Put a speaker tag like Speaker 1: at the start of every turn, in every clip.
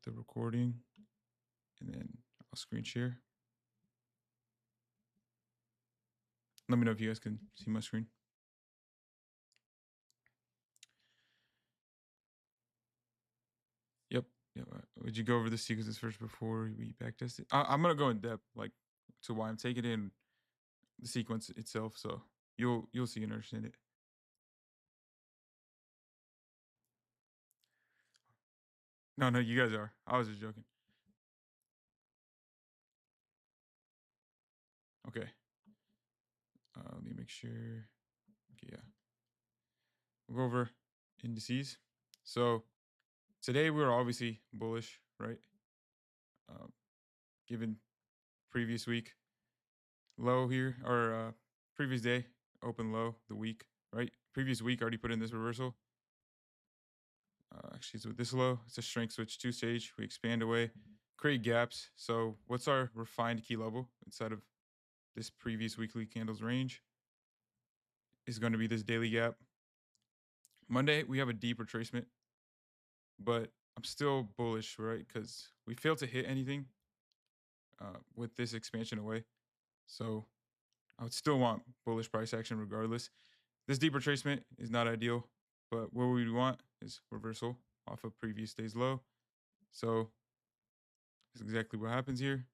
Speaker 1: the recording, and then I'll screen share. Let me know if you guys can see my screen. Yep. Yeah. Would you go over the sequences first before we backtest it? I'm gonna go in depth, like to why I'm taking it and the sequence itself, so you'll see and understand it. No, no, you guys are. I was just joking. Okay. Let me make sure. Okay, yeah. We'll go over indices. So today we were obviously bullish, right? Um, given previous week low here or previous day open low the week, right? Previous week already put in this reversal. Actually, it's with this low. It's a strength switch two stage. We expand away, create gaps. So what's our refined key level inside of this previous weekly candles range? Is going to be this daily gap. Monday we have a deep retracement, but I'm still bullish, right? Because we failed to hit anything with this expansion away. So I would still want bullish price action regardless. This deep retracement is not ideal, but what we want is reversal off of previous day's low. So that's exactly what happens here.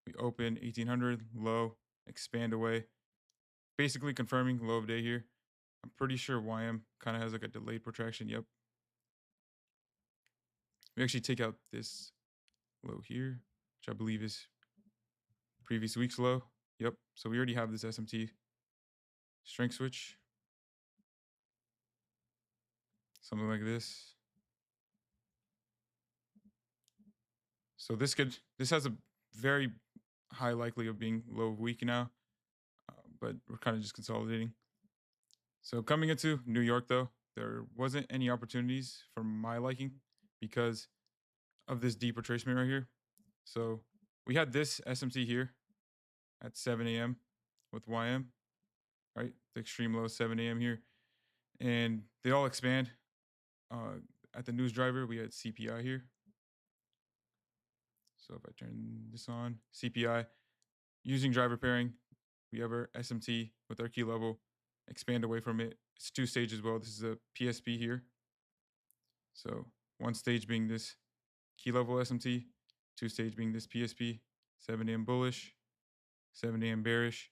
Speaker 1: We open 1800 low, expand away, basically confirming low of day here. I'm pretty sure YM kind of has like a delayed protraction. Yep. We actually take out this low here, which I believe is previous week's low. Yep. So we already have this SMT strength switch, something like this. So this has a very high likely of being low of week now, but we're kind of just consolidating. So coming into New York though, there wasn't any opportunities for my liking because of this deep retracement right here. So we had this SMT here at 7 a.m. with YM, right? The extreme low 7 a.m. here, and they all expand. At the news driver, we had CPI here. So if I turn this on, CPI, using driver pairing, we have our SMT with our key level, expand away from it. It's two stages. Well, this is a PSP here. So one stage being this key level SMT, two stage being this PSP, 7 a.m. bullish, 7 a.m. bearish.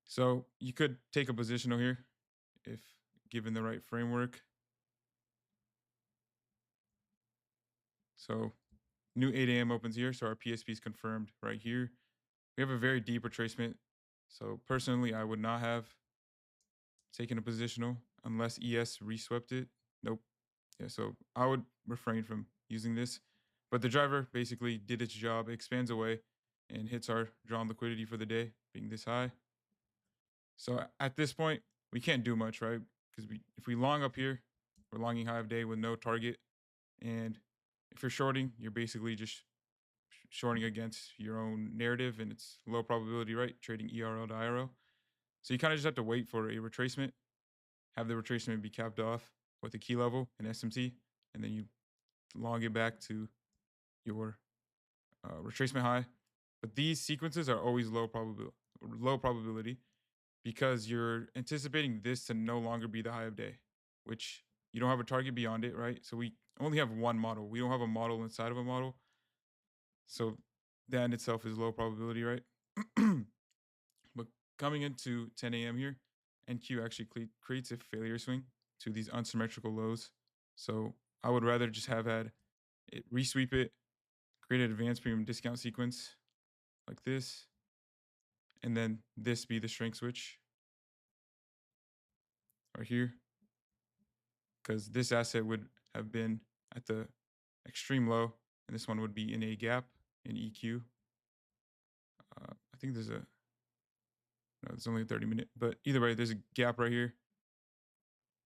Speaker 1: So you could take a positional here if given the right framework. So new 8 a.m. opens here. So our PSP is confirmed right here. We have a very deep retracement. So personally, I would not have taken a positional unless ES reswept it. Nope. Yeah, so I would refrain from using this. But the driver basically did its job, expands away, and hits our drawn liquidity for the day, being this high. So at this point, we can't do much, right? Because if we long up here, we're longing high of day with no target. And if you're shorting, you're basically just shorting against your own narrative, and it's low probability, right? Trading ERL to IRL. So you kind of just have to wait for a retracement, have the retracement be capped off with a key level and SMT, and then you long it back to your retracement high. But these sequences are always low probability because you're anticipating this to no longer be the high of day, which you don't have a target beyond it, right? So we only have one model. We don't have a model inside of a model. So that in itself is low probability, right? But coming into 10 a.m. here, NQ actually creates a failure swing to these unsymmetrical lows. So I would rather just have had it resweep it, create an advanced premium discount sequence like this, and then this be the strength switch right here, because this asset would have been at the extreme low, and this one would be in a gap in EQ. I think there's a no, it's only a 30-minute, but either way, there's a gap right here.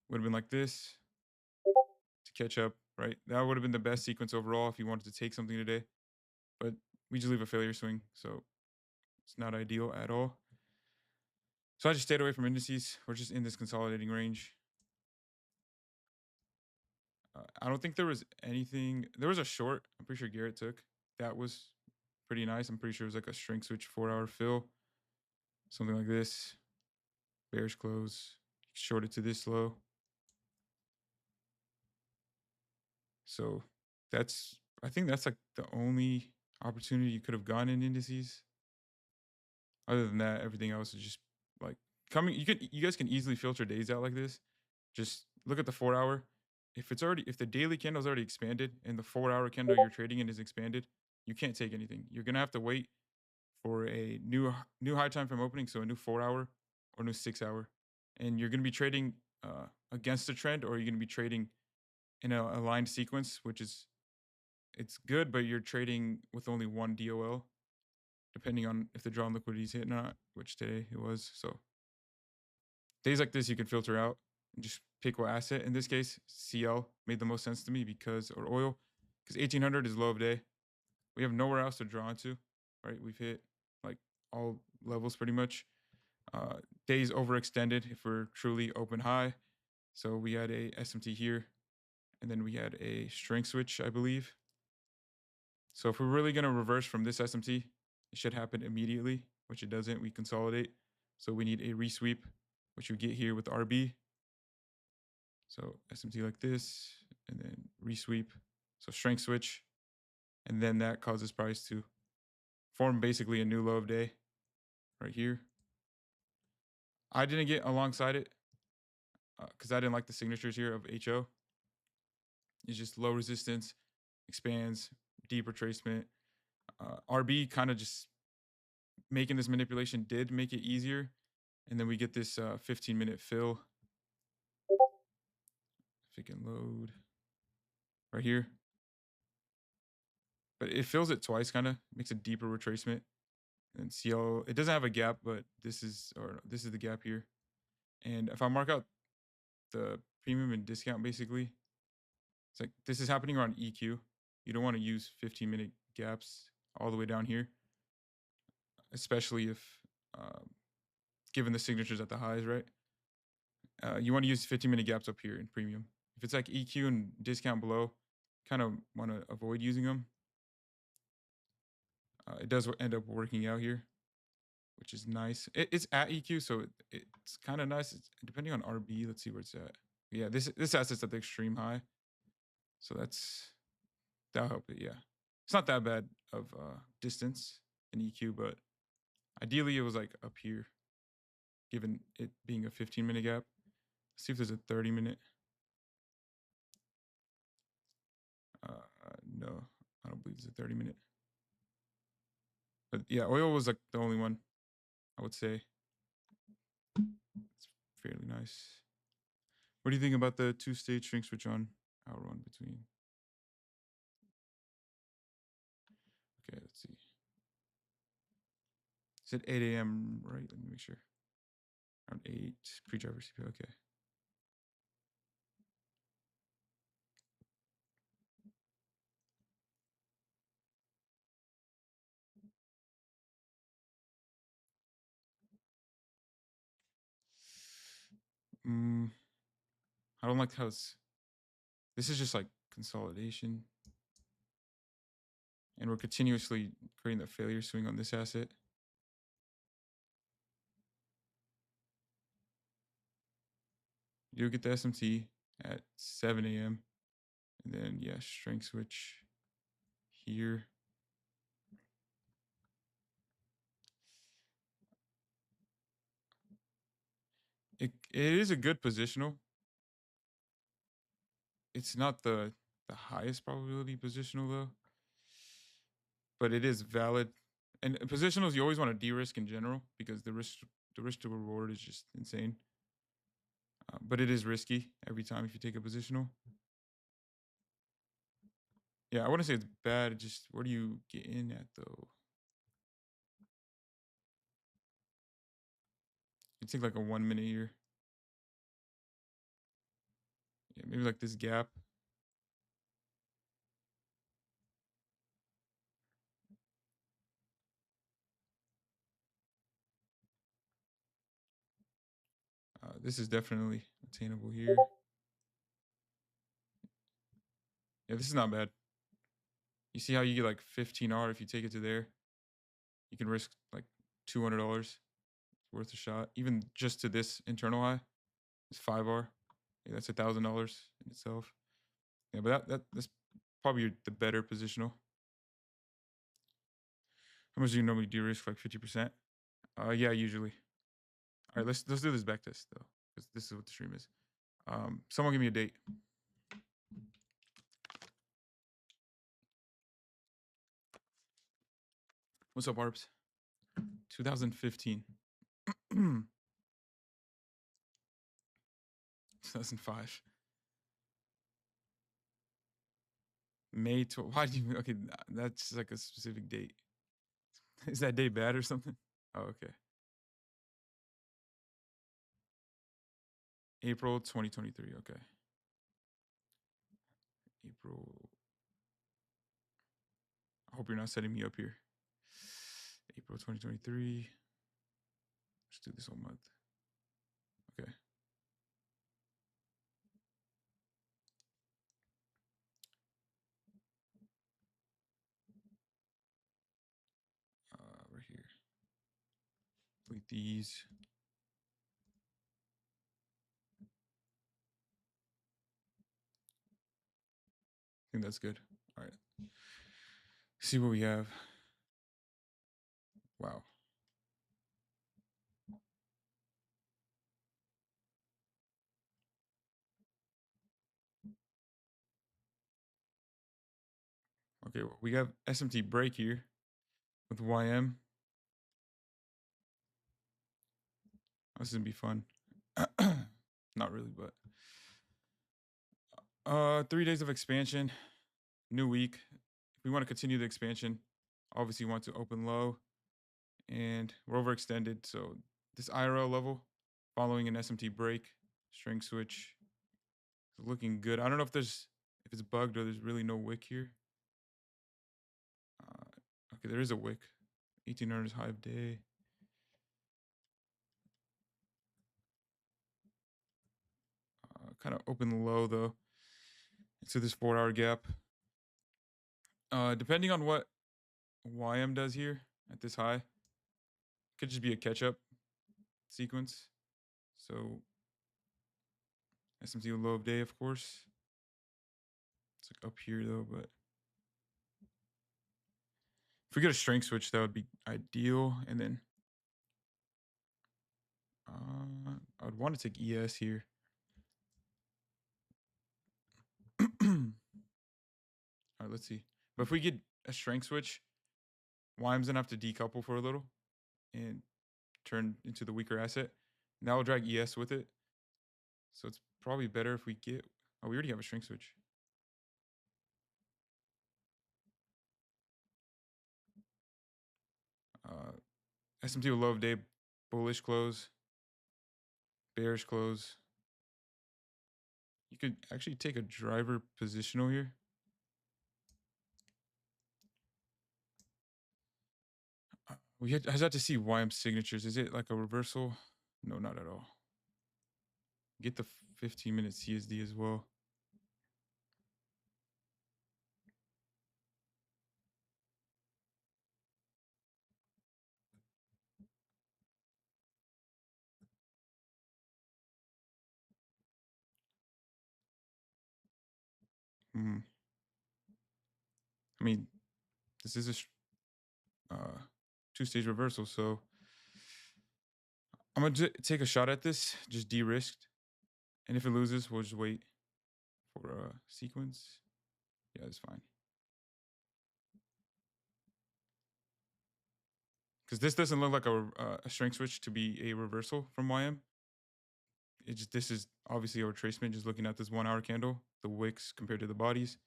Speaker 1: Would have been like this to catch up, right? That would have been the best sequence overall if you wanted to take something today, but we just leave a failure swing, so it's not ideal at all. So I just stayed away from indices. We're just in this consolidating range. I don't think there was anything. There was a short. I'm pretty sure Garrett took. That was pretty nice. I'm pretty sure it was like a shrink switch 4 hour fill, something like this. Bearish close. Shorted to this low. So that's. I think that's like the only opportunity you could have gone in indices. Other than that, everything else is just like coming. You guys can easily filter days out like this. Just look at the 4 hour. If the daily candle is already expanded and the 4 hour candle you're trading in is expanded, you can't take anything. You're gonna have to wait for a new high time frame opening, so a new 4 hour or new 6 hour, and you're gonna be trading against the trend, or you're gonna be trading in a aligned sequence, which is it's good, but you're trading with only one DOL, depending on if the draw on liquidity is hit or not, which today it was. So days like this, you can filter out and just pick what asset. In this case, CL made the most sense to me or oil, because 1800 is low of day. We have nowhere else to draw into, right? We've hit like all levels pretty much. Days overextended if we're truly open high. So we had a SMT here, and then we had a strength switch, I believe. So if we're really going to reverse from this SMT, it should happen immediately, which it doesn't. We consolidate. So we need a resweep, which we get here with RB. So SMT like this, and then resweep. So strength switch. And then that causes price to form basically a new low of day right here. I didn't get alongside it because I didn't like the signatures here of HO. It's just low resistance, expands, deep retracement. RB kind of just making this manipulation did make it easier. And then we get this 15-minute fill. If it can load right here. But it fills it twice, kind of makes a deeper retracement. And CL, it doesn't have a gap, but this is the gap here. And if I mark out the premium and discount, basically, it's like this is happening around EQ. You don't want to use 15-minute gaps all the way down here, especially if given the signatures at the highs, right? You want to use 15-minute gaps up here in premium. If it's like EQ and discount below, kind of want to avoid using them. It does end up working out here, which is nice. It's at EQ, so it's kind of nice. It's, depending on RB, let's see where it's at. Yeah, this asset's at the extreme high, so that'll help it. Yeah, it's not that bad of distance in EQ, but ideally it was like up here, given it being a 15-minute gap. Let's see if there's a 30-minute. No, I don't believe there's a 30-minute. But yeah, oil was like the only one, I would say. It's fairly nice. What do you think about the two-stage shrink switch on hour one between? Okay, let's see. It's at 8 a.m., right? Let me make sure. Around 8, pre-driver CPO, okay. I don't like how this is just like consolidation. And we're continuously creating the failure swing on this asset. You do get the SMT at 7 a.m. And then, yeah, strength switch here. It is a good positional. It's not the highest probability positional though, but it is valid. And positionals, you always want to de-risk in general because the risk to reward is just insane. But it is risky every time if you take a positional. Yeah, I wouldn't say it's bad. Just where do you get in at though? You take like a 1 minute here. Yeah, maybe like this gap. This is definitely attainable here. Yeah, this is not bad. You see how you get like 15R if you take it to there? You can risk like $200. It's worth a shot. Even just to this internal high, it's 5R. Yeah, that's $1,000 in itself. Yeah, but that's probably the better positional. How much do you normally do risk? Like 50%? Yeah, usually. All right, let's do this back test though, because this is what the stream is. Someone give me a date. What's up, Arbs? 2015. 2005. May 12. Why do you? Okay, that's like a specific date. Is that date bad or something? Oh, okay. April 2023. Okay. April. I hope you're not setting me up here. April 2023. Let's do this whole month. Okay. Right here. Delete these. I think that's good. All right. See what we have. Wow. Okay, well, we have SMT break here with YM. This is gonna be fun. Not really, but 3 days of expansion, new week. If we want to continue the expansion, obviously you want to open low, and we're overextended. So this IRL level, following an SMT break, string switch, is looking good. I don't know if it's bugged or there's really no wick here. Okay, there is a wick. 1800 high of day. Kind of open low though into this 4-hour gap. Depending on what YM does here at this high, could just be a catch up sequence. So SMT low of day, of course. It's like up here though, but if we get a strength switch, that would be ideal. And then I would want to take ES here. All right, let's see. But if we get a strength switch, YM's gonna have to decouple for a little and turn into the weaker asset. Now we'll drag ES with it. So it's probably better if we get. Oh, we already have a strength switch. SMT with low of day, bullish close, bearish close. You could actually take a driver positional here. I just have to see YM signatures. Is it like a reversal? No, not at all. Get the 15-minute CSD as well. I mean, this is a 2-stage reversal, so I'm gonna take a shot at this, just de-risked, and if it loses, we'll just wait for a sequence. Yeah, it's fine. Because this doesn't look like a strength switch to be a reversal from YM. This is obviously a retracement. Just looking at this 1-hour candle, the wicks compared to the bodies.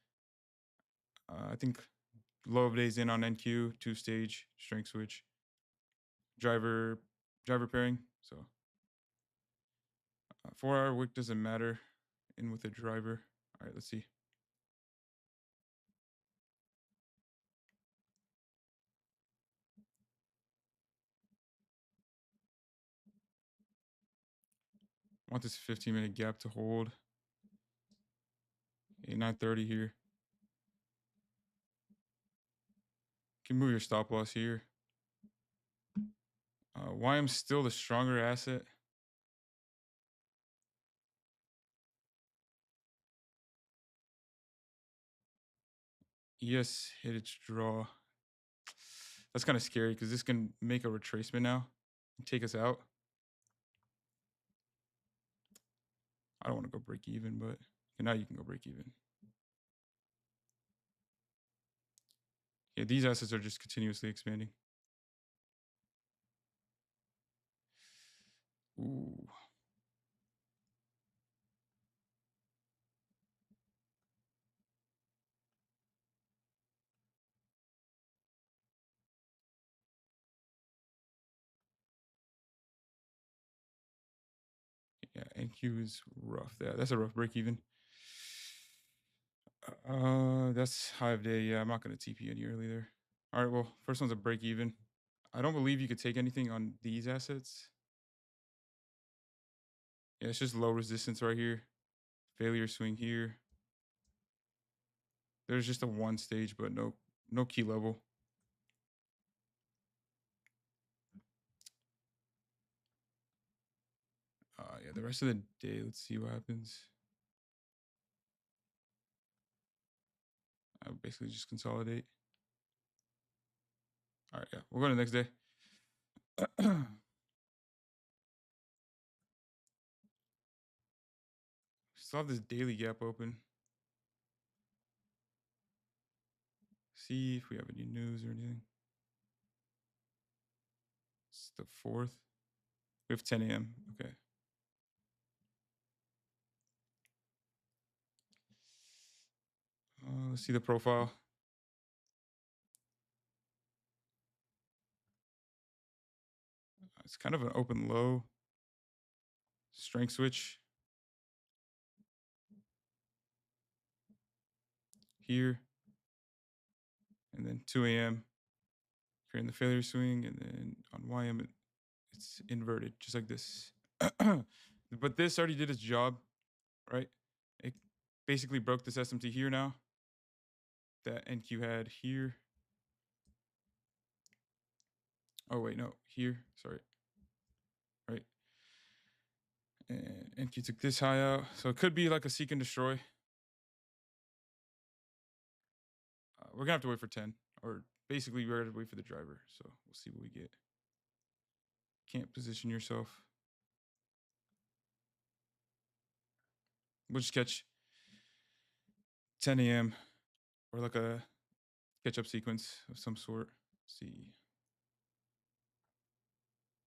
Speaker 1: I think low of days in on NQ, 2-stage strength switch, driver pairing. So 4-hour wick doesn't matter in with a driver. All right, let's see. I want this 15-minute gap to hold. 9:30 here. can move your stop loss here. YM's still the stronger asset. ES hit its draw. That's kind of scary because this can make a retracement now and take us out. I don't want to go break even, but now you can go break even. Yeah, these assets are just continuously expanding. Ooh. Yeah, NQ is rough. That's a rough break even. That's high of day. Yeah, I'm not gonna TP any early there. All right, well, first one's a break even. I don't believe you could take anything on these assets. Yeah, it's just low resistance right here. Failure swing here. There's just a one stage, but no key level. Yeah, the rest of the day, let's see what happens. I would basically just consolidate. All right, yeah, we'll go to the next day. Still have this daily gap open. See if we have any news or anything. It's the 4th. We have 10 a.m. Okay. Let's see the profile. It's kind of an open low. Strength switch. Here. And then 2 a.m. Creating the failure swing. And then on YM, it's inverted, just like this. But this already did its job, right? It basically broke this SMT here now that NQ had here. Oh, wait, no, here. Sorry. Right. And NQ took this high out. So it could be like a seek and destroy. We're going to have to wait for 10. Or basically, we're going to wait for the driver. So we'll see what we get. Can't position yourself. We'll just catch 10 a.m. or like a catch-up sequence of some sort. Let's see.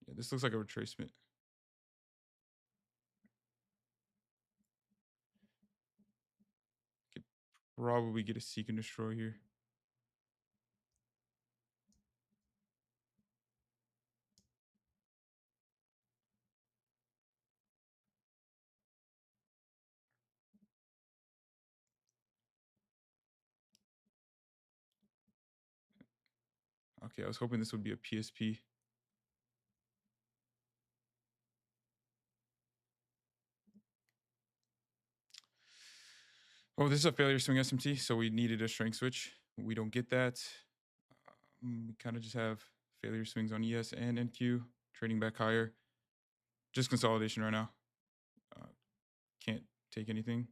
Speaker 1: Yeah, this looks like a retracement. Could probably get a seek and destroy here. Okay, I was hoping this would be a PSP. Oh, this is a failure swing SMT, so we needed a strength switch. We don't get that. We kind of just have failure swings on ES and NQ, trading back higher. Just consolidation right now. Can't take anything.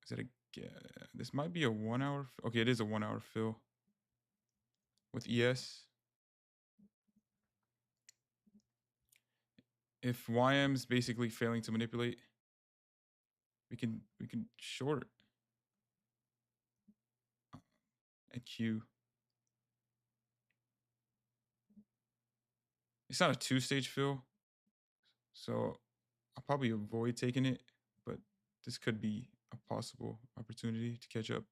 Speaker 1: Is that a... This might be a 1 hour... Okay, it is a 1 hour fill with ES. If YM's basically failing to manipulate, we can short NQ. It's not a 2-stage fill, so I'll probably avoid taking it, but this could be a possible opportunity to catch up.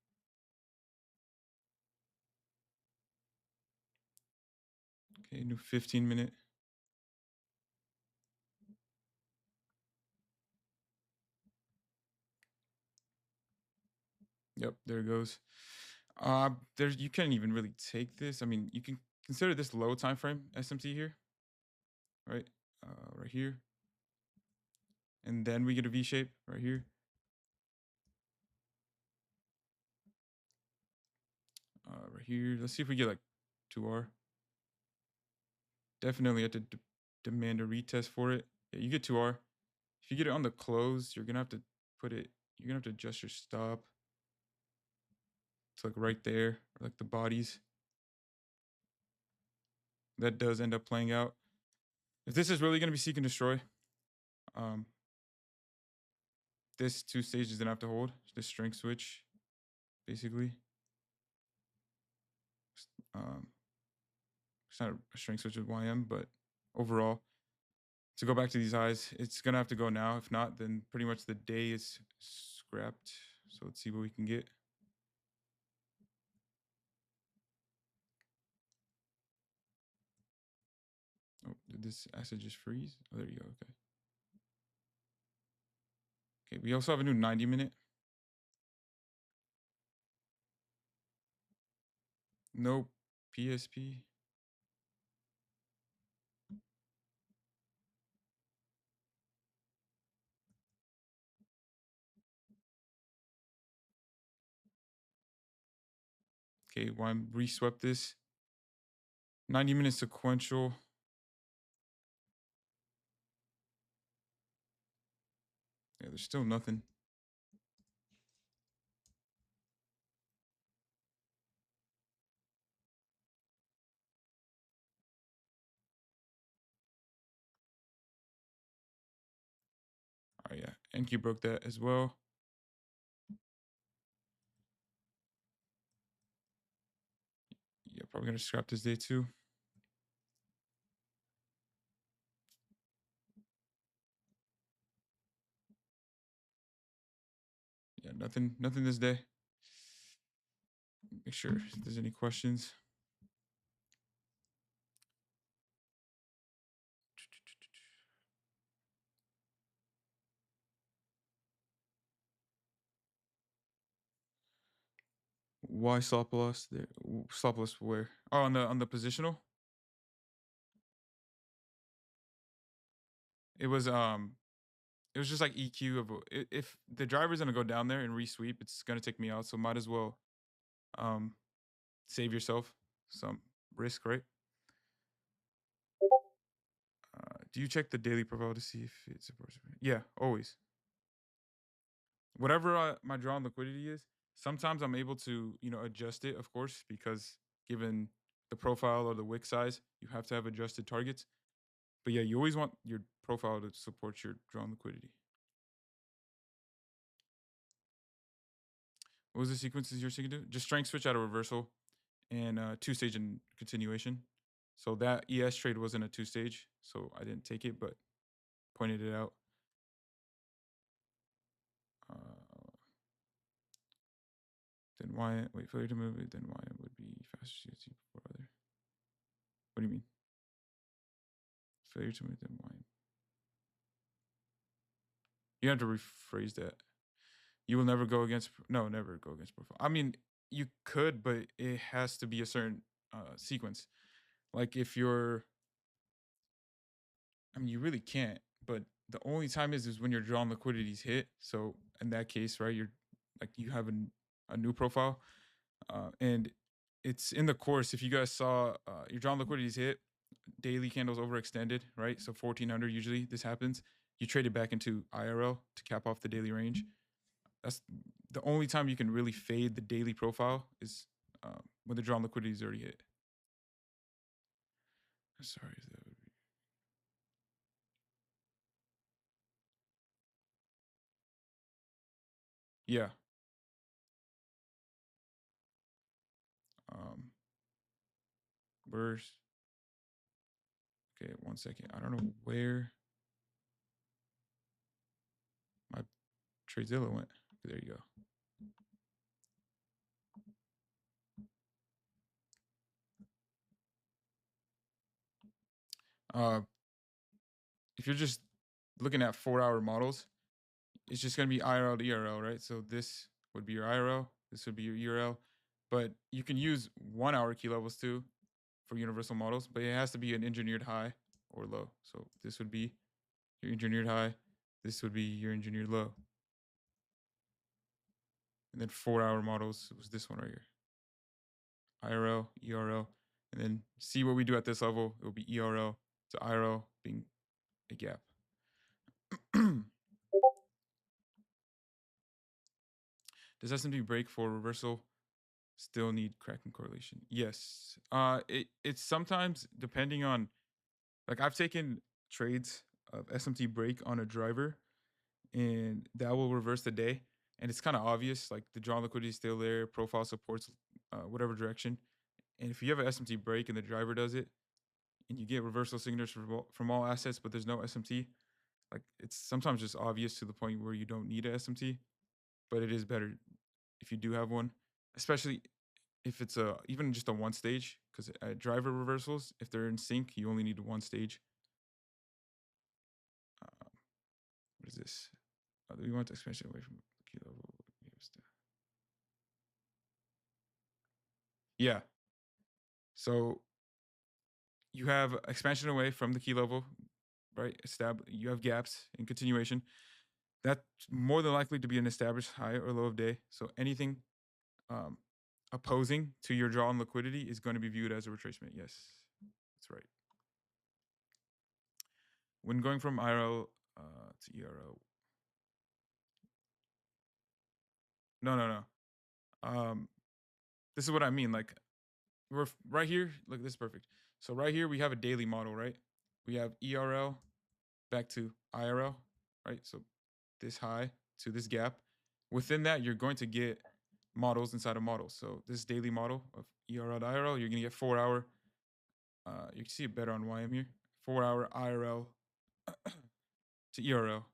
Speaker 1: Okay, new 15-minute. Yep, there it goes. There's you can't even really take this. I mean, you can consider this low time frame SMT here, right? Right here, and then we get a V shape right here. right here. Let's see if we get like 2R. Definitely have to demand a retest for it. Yeah, you get 2R. If you get it on the close, you're gonna have to you're gonna have to adjust your stop to like right there, or like the bodies. That does end up playing out. If this is really gonna be seek and destroy, um, this 2 stages gonna have to hold. This strength switch, basically. Um, it's not a strength switch with YM, but overall, to go back to these highs, it's gonna have to go now. If not, then pretty much the day is scrapped. So let's see what we can get. Oh, did this asset just freeze? Oh, there you go. Okay. Okay, we also have a new 90-minute. Nope. PSP. Okay, YM reswept this. 90-minute sequential. Yeah, there's still nothing. Oh yeah, NQ broke that as well. Yeah, probably gonna scrap this day too. Yeah, nothing this day. Make sure if there's any questions. Why stop loss there? Stop loss where? Oh, on the positional. It was just like EQ of if the driver's gonna go down there and resweep, it's gonna take me out. So might as well um save yourself some risk, right? Do you check the daily profile to see if it supports? Yeah, always. Whatever my draw on liquidity is, sometimes I'm able to adjust it, of course, because given the profile or the wick size, you have to have adjusted targets. But yeah, you always want your profile to support your drawn liquidity. What was the sequences you're seeking to do? Just strength switch out of reversal and 2-stage in continuation. So that ES trade wasn't a 2-stage, so I didn't take it, but pointed it out. Uh, then why wait failure to move it? Then why it would be faster CSC before other. What do you mean? Failure to move then why? You have to rephrase that. You will never go against never go against profile. I mean, you could, but it has to be a certain sequence. Like if you're I mean, you really can't. But the only time is when your drawn liquidities hit. So in that case, right, you're like you have a new profile, and it's in the course. If you guys saw your drawn liquidities hit, daily candles overextended, right? So 1400 usually this happens. You trade it back into IRL to cap off the daily range. That's the only time you can really fade the daily profile is when the drawn liquidity is already hit. Sorry, that would be. Yeah. Um, where's Okay, 1 second. I don't know where my Trazilla went. There you go. If you're just looking at 4-hour models, it's just gonna be IRL to ERL, right? So this would be your IRL, this would be your ERL, but you can use 1-hour key levels too for universal models, but it has to be an engineered high or low. So this would be your engineered high, this would be your engineered low. And then 4-hour models was this one right here. IRL, ERL, and then see what we do at this level. It will be ERL to IRL being a gap. Does SMT break for reversal still need cracking correlation? Yes. It's sometimes depending on, like, I've taken trades of SMT break on a driver and that will reverse the day. And it's kind of obvious, like the draw liquidity is still there, profile supports whatever direction. And if you have an SMT break and the driver does it, and you get reversal signatures from all assets, but there's no SMT, like it's sometimes just obvious to the point where you don't need a SMT. But it is better if you do have one, especially if it's a even just a one stage. Because at driver reversals, if they're in sync, you only need one stage. Uh, what is this? We want expansion away from key level. Yeah. So you have expansion away from the key level, right? You have gaps in continuation. That's more than likely to be an established high or low of day. So anything um, opposing to your draw on liquidity is going to be viewed as a retracement. Yes, that's right. When going from IRL to ERL, no. This is what I mean. Like we're right here. Look, this is perfect. So right here we have a daily model, right? We have ERL back to IRL, right? So this high to this gap. Within that, you're going to get models inside of models. So this daily model of ERL to IRL, you're gonna get 4 hour. You can see it better on YM here. 4 hour IRL to ERL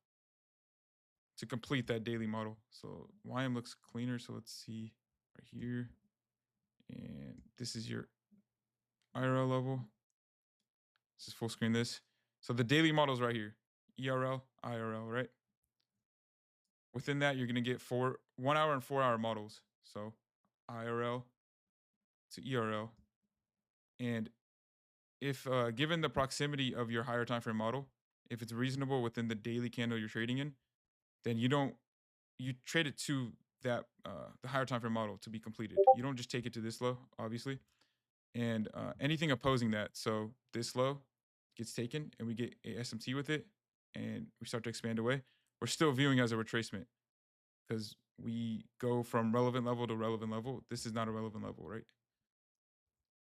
Speaker 1: to complete that daily model. So YM looks cleaner. So let's see right here. And this is your IRL level. This is full screen this. So the daily model is right here. ERL, IRL, right? Within that, you're gonna get 1 hour and 4 hour models. So IRL to ERL. And if given the proximity of your higher time frame model, if it's reasonable within the daily candle you're trading in, then you trade it to that the higher time frame model to be completed. You don't just take it to this low, obviously, and anything opposing that. So this low gets taken, and we get a SMT with it, and we start to expand away. We're still viewing as a retracement because we go from relevant level to relevant level. This is not a relevant level, right?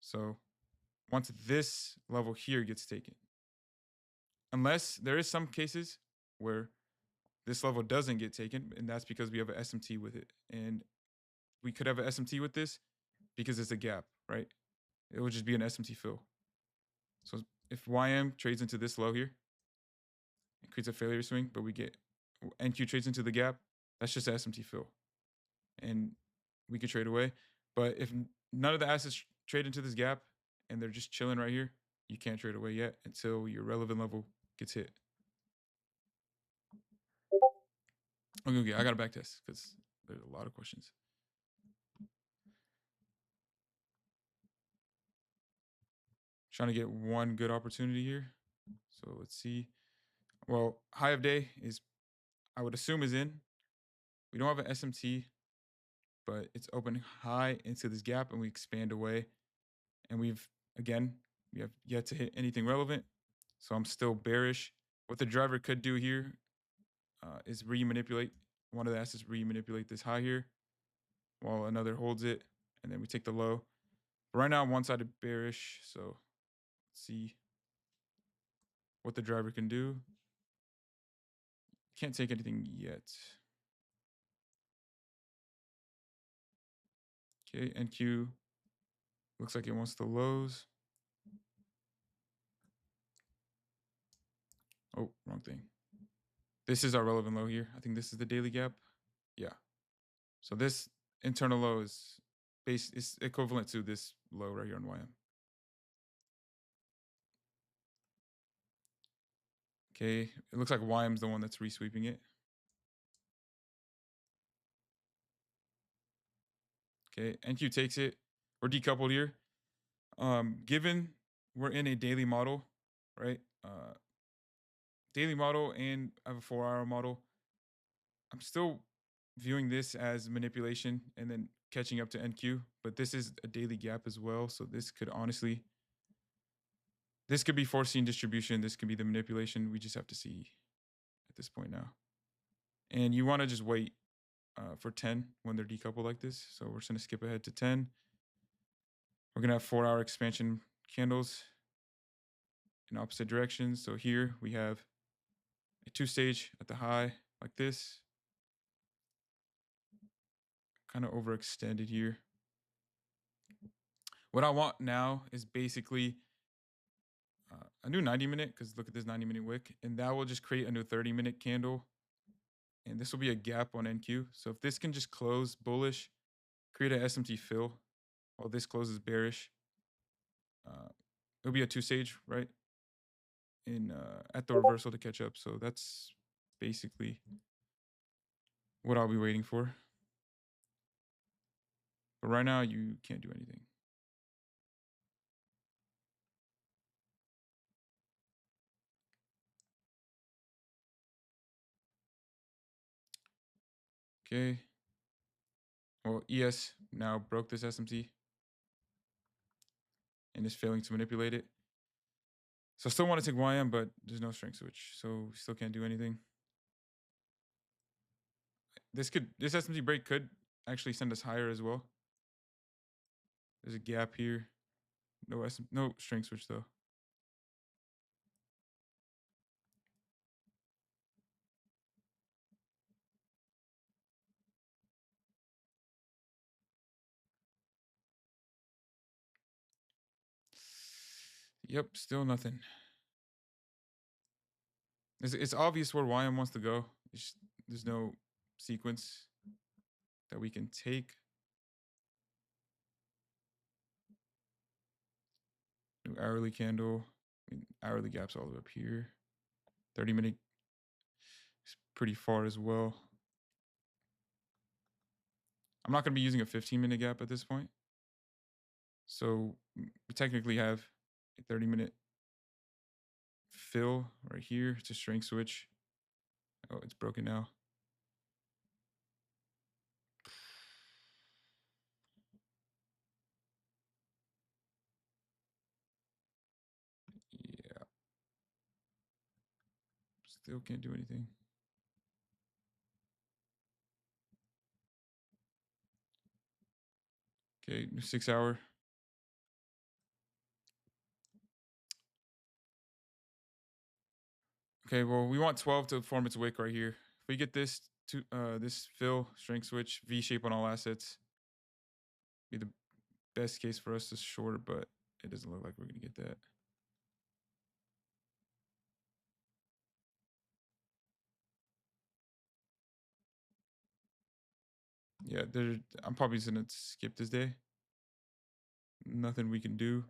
Speaker 1: So once this level here gets taken, unless there is some cases where this level doesn't get taken, and that's because we have an SMT with it. And we could have an SMT with this because it's a gap, right? It would just be an SMT fill. So if YM trades into this low here, it creates a failure swing, but we get NQ trades into the gap, that's just an SMT fill. And we could trade away. But if none of the assets trade into this gap and they're just chilling right here, you can't trade away yet until your relevant level gets hit. Okay, I got a back test because there's a lot of questions. Trying to get one good opportunity here. So let's see. Well, high of day is, I would assume, is in. We don't have an SMT, but it's opening high into this gap and we expand away. And we have yet to hit anything relevant. So I'm still bearish. What the driver could do here is re-manipulate. One of the assets re-manipulate this high here while another holds it. And then we take the low. But right now, I'm one-sided bearish. So let's see what the driver can do. Can't take anything yet. Okay, NQ looks like it wants the lows. Oh, wrong thing. This is our relevant low here. I think this is the daily gap. Yeah. So this internal low is equivalent to this low right here on YM. Okay, it looks like YM's the one that's resweeping it. Okay, NQ takes it. We're decoupled here. Given we're in a daily model, right? Daily model and I have a 4 hour model. I'm still viewing this as manipulation and then catching up to NQ, but this is a daily gap as well. So this could honestly, this could be foreseen distribution. This could be the manipulation. We just have to see at this point now. And you want to just wait for 10 when they're decoupled like this. So we're just going to skip ahead to 10. We're going to have 4-hour expansion candles in opposite directions. So here we have a 2-stage at the high like this. Kind of overextended here. What I want now is basically a new 90-minute, because look at this 90-minute wick, and that will just create a new 30-minute candle. And this will be a gap on NQ. So if this can just close bullish, create a SMT fill while this closes bearish, it'll be a 2-stage, right? In at the reversal to catch up. So that's basically what I'll be waiting for. But right now, you can't do anything. Okay. Well, ES now broke this SMT and is failing to manipulate it. So I still want to take YM, but there's no strength switch. So we still can't do anything. This SMT break could actually send us higher as well. There's a gap here. No strength switch though. Yep, still nothing. It's obvious where YM wants to go. There's no sequence that we can take. New hourly candle. I mean, hourly gap's all the way up here. 30-minute is pretty far as well. I'm not going to be using a 15-minute gap at this point. So we technically have a 30-minute fill right here. It's a strength switch. Oh, it's broken now. Yeah. Still can't do anything. Okay, 6-hour. Okay, well, we want 12 to form its wick right here. If we get this this fill, strength switch, V shape on all assets, be the best case for us to short, but it doesn't look like we're gonna get that. Yeah, I'm probably just gonna skip this day. Nothing we can do.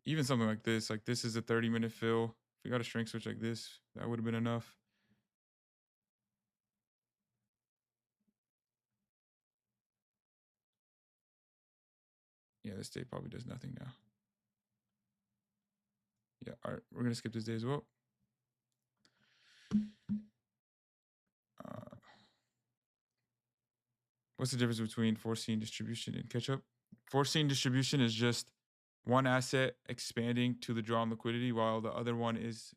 Speaker 1: Even something like this is a 30-minute fill. If we got a strength switch like this, that would have been enough. Yeah, this day probably does nothing now. Yeah, all right, we're gonna skip this day as well. What's the difference between foreseen distribution and catch up? Foreseen distribution is just one asset expanding to the drawn liquidity while the other one is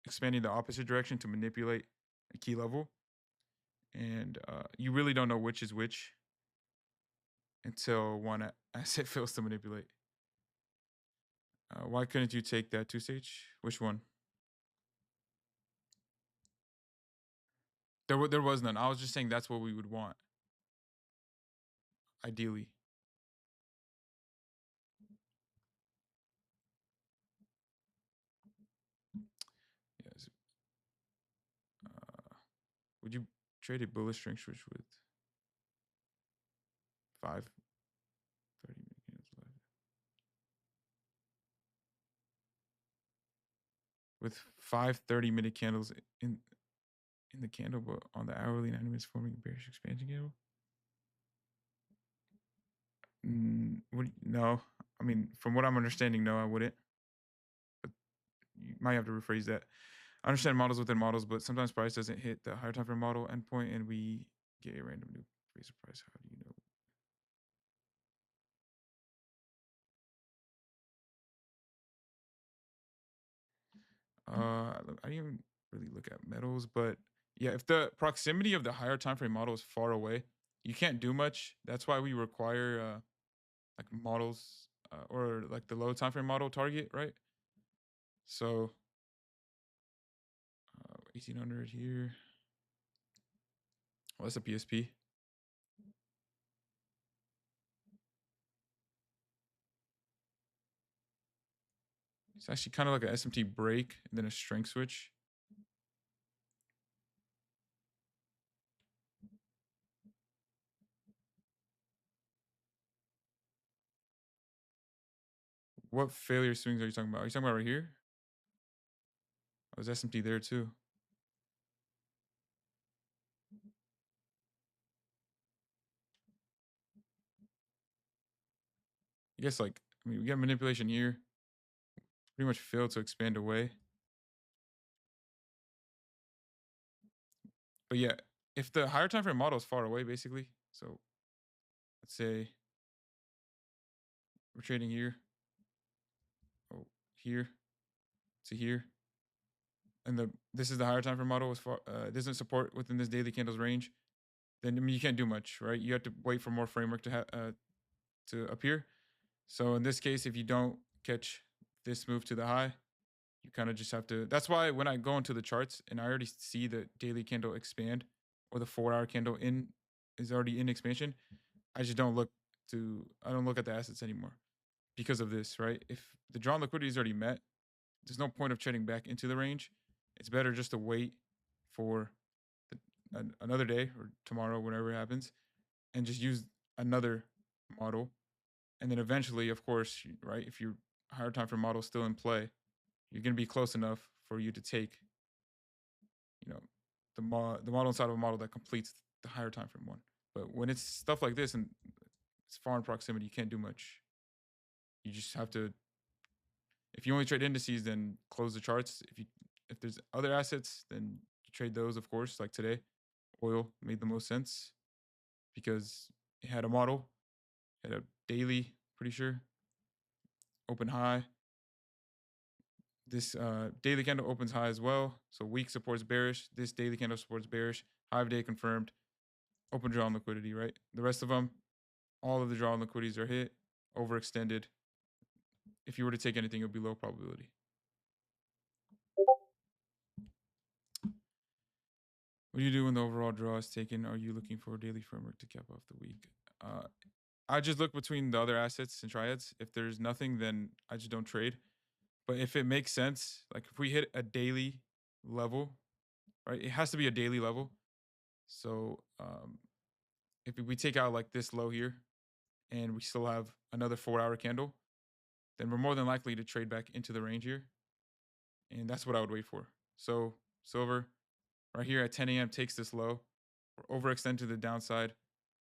Speaker 1: expanding the opposite direction to manipulate a key level. And you really don't know which is which until one asset fails to manipulate. Why couldn't you take that 2-stage? Which one? There was none. I was just saying that's what we would want, ideally. Yes. Would you trade a bullish strength switch with 5:30 minute candles left? With 5:30 minute candles in the candle, but on the hourly 90 minutes forming a bearish expansion candle? No. I mean, from what I'm understanding, no, I wouldn't. But you might have to rephrase that. I understand models within models, but sometimes price doesn't hit the higher time frame model endpoint, and we get a random new basic price. How do you know? I didn't even really look at metals, but yeah, if the proximity of the higher time frame model is far away, you can't do much. That's why we require like models or like the low time frame model target, right? So 1800 here. Well, that's a PSP. It's actually kind of like an SMT break and then a strength switch. What failure swings are you talking about? Are you talking about right here? Oh, there's SMT there too. I guess like I mean we got manipulation here. Pretty much failed to expand away. But yeah, if the higher time frame model is far away, basically. So let's say we're trading here. Oh, here to here. And this is the higher time frame model as far doesn't support within this daily candles range, then I mean you can't do much, right? You have to wait for more framework to appear. So in this case, if you don't catch this move to the high, you kind of just have to. That's why when I go into the charts and I already see the daily candle expand or the 4 hour candle in is already in expansion, I just don't look I don't look at the assets anymore because of this, right? If the drawn liquidity is already met, there's no point of trading back into the range. It's better just to wait for another day or tomorrow, whenever it happens, and just use another model. And then eventually, of course, right, if your higher time frame model is still in play, you're going to be close enough for you to take, you know, the model inside of a model that completes the higher time frame one. But when it's stuff like this and it's far in proximity, you can't do much. You just have to. If you only trade indices, then close the charts. If there's other assets, then you trade those, of course. Like today, oil made the most sense because it had a model, had a daily, pretty sure, open high. This daily candle opens high as well. So weak supports bearish. This daily candle supports bearish. High of day confirmed. Open draw on liquidity, right? The rest of them, all of the draw on liquidities are hit, overextended. If you were to take anything, it would be low probability. What do you do when the overall draw is taken? Are you looking for a daily framework to cap off the week? I just look between the other assets and triads. If there's nothing, then I just don't trade. But if it makes sense, like if we hit a daily level, right? It has to be a daily level. So if we take out like this low here and we still have another 4 hour candle, then we're more than likely to trade back into the range here. And that's what I would wait for. So silver right here at 10 a.m. takes this low. We're overextend to the downside.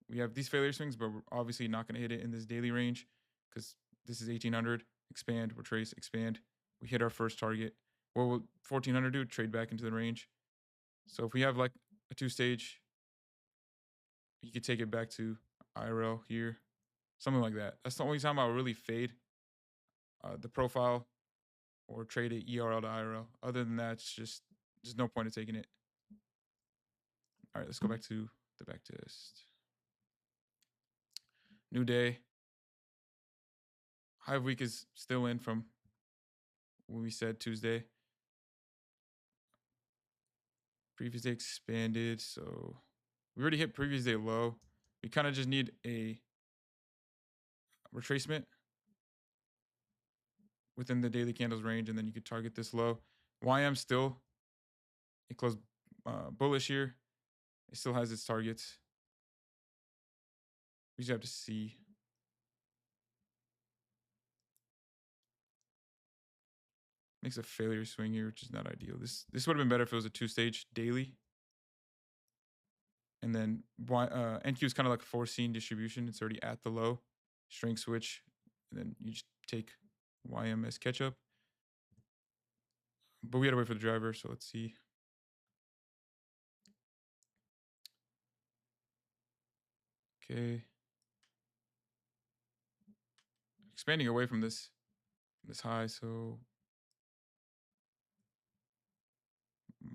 Speaker 1: We have these failure swings, but we're obviously not going to hit it in this daily range because this is 1800. Expand, retrace, expand. We hit our first target. What will 1400 do? Trade back into the range. So if we have like a 2 stage, you could take it back to IRL here, something like that. That's the only time I'll really fade the profile or trade it ERL to IRL. Other than that, it's just there's no point in taking it. All right, let's go back to the backtest. New day. Hive week is still in from when we said Tuesday. Previous day expanded, so we already hit previous day low. We kind of just need a retracement within the daily candles range, and then you could target this low. YM still, it closed bullish here. It still has its targets. We just have to see. Makes a failure swing here, which is not ideal. This would have been better if it was a 2 stage daily. And then NQ is kind of like a foreseen distribution. It's already at the low. Strength switch. And then you just take YM as catch up. But we had to wait for the driver, so let's see. Okay. Expanding away from this high, so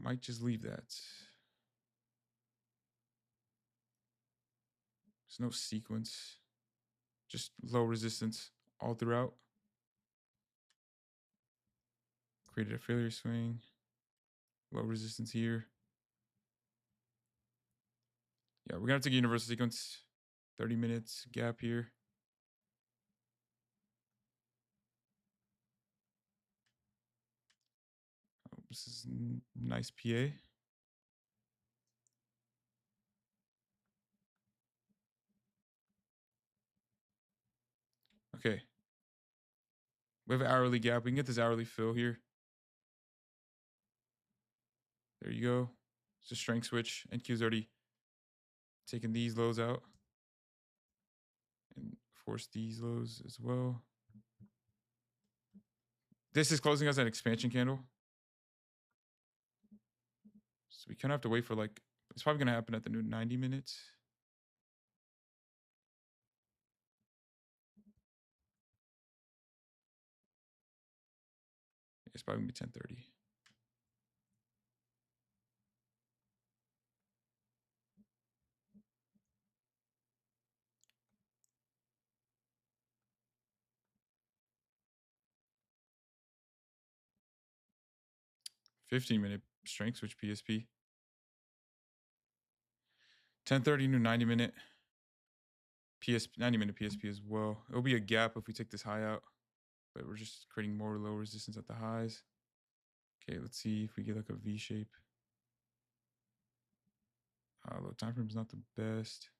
Speaker 1: might just leave that. There's no sequence, just low resistance all throughout. Created a failure swing, low resistance here. Yeah, we're gonna take a universal sequence. 30 minutes gap here. Oh, this is nice PA. Okay. We have an hourly gap. We can get this hourly fill here. There you go. It's a strength switch. NQ's already taken these lows out and force these lows as well. This is closing us an expansion candle. So we kind of have to wait for like, it's probably going to happen at the new 90 minutes. It's probably going to be 10:30. $15-minute strength switch PSP. 10:30 new 90-minute PSP, 90-minute PSP as well. It'll be a gap if we take this high out, but we're just creating more low resistance at the highs. Okay, let's see if we get like a V shape. Low time frame is not the best.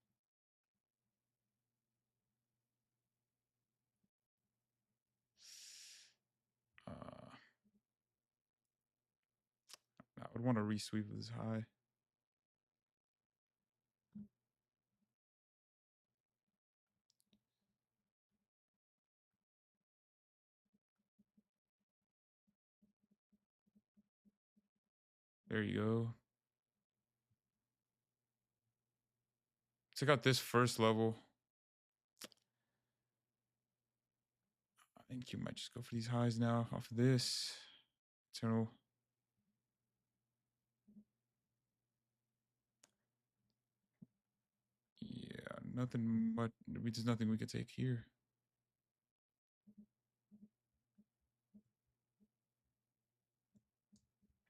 Speaker 1: I would want to resweep this high. There you go. Check out this first level. I think you might just go for these highs now off of this. Eternal. Yeah, nothing much. There's nothing we could take here.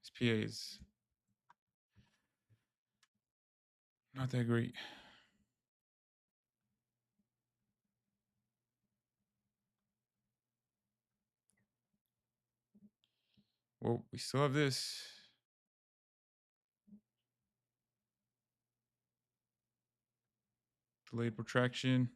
Speaker 1: This PA is not that great. Well, we still have this. Delayed protraction.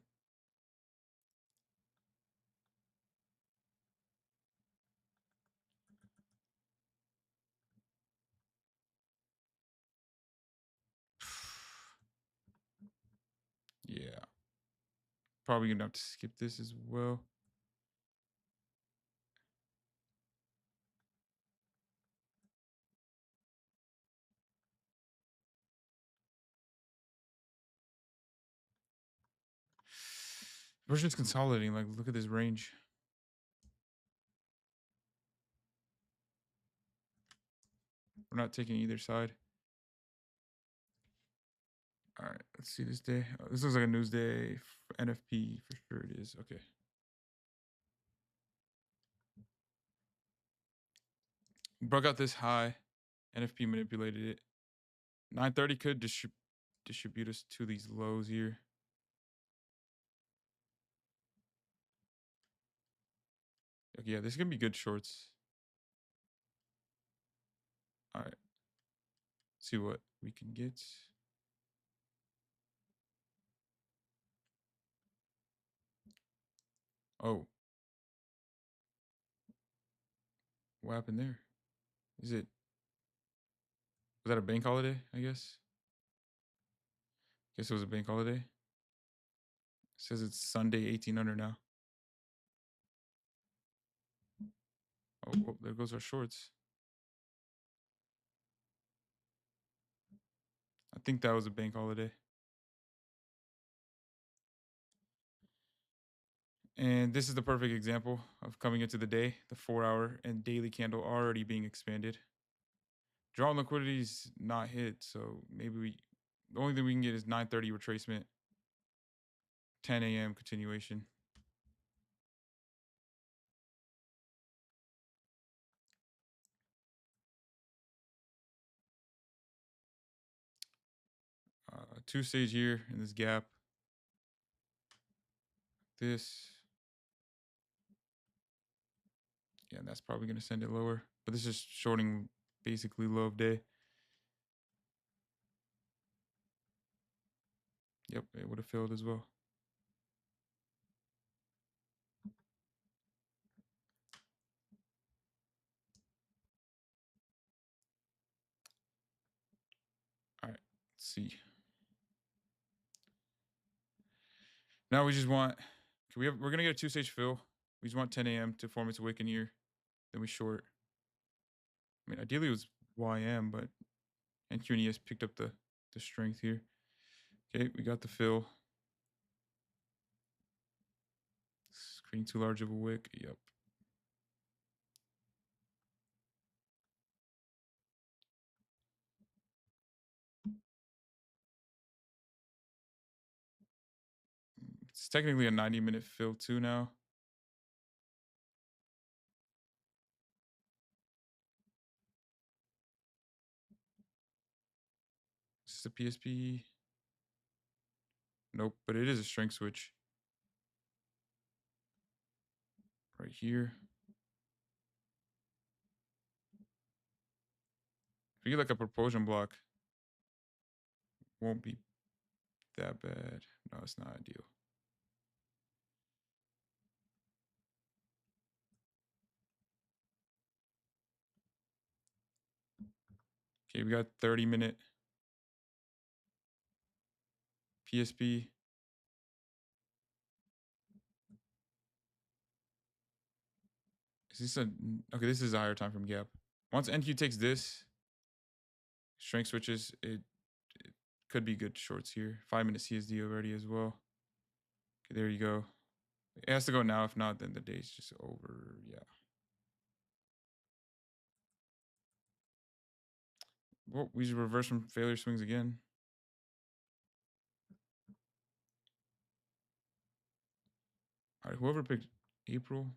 Speaker 1: Yeah. Probably gonna have to skip this as well. We're just consolidating. Like, look at this range. We're not taking either side. All right, let's see this day. Oh, this looks like a news day. NFP for sure it is. Okay. Broke out this high. NFP manipulated it. 930 could distribute us to these lows here. Okay, yeah, this is gonna be good shorts. All right. See what we can get. Oh, what happened there? Is it, was that a bank holiday? I guess. Guess it was a bank holiday. It says it's Sunday 1800 now. Oh, there goes our shorts. I think that was a bank holiday. And this is the perfect example of coming into the day, the 4 hour and daily candle already being expanded. Draw on liquidity is not hit, so maybe the only thing we can get is 9:30 retracement, 10 a.m. continuation. Two stage here in this gap. This, yeah, that's probably going to send it lower. But this is shorting basically low of day. Yep, it would have failed as well. All right, let's see. Now we just want, we're going to get a two-stage fill. We just want 10 a.m. to form its wick in here. Then we short. I mean, ideally it was YM, but NQNES picked up the strength here. Okay, we got the fill. Creating too large of a wick. Yep. It's technically a 90-minute fill too now. Is this a PSP? Nope, but it is a strength switch. Right here. If we get like a propulsion block, won't be that bad. No, it's not ideal. Okay, we got 30-minute PSP. Is this a okay? This is a higher time from gap. Once NQ takes this, strength switches, it could be good shorts here. 5-minute CSD already as well. Okay, there you go. It has to go now. If not, then the day's just over. Yeah. Well, we just reverse from failure swings again. All right, whoever picked April.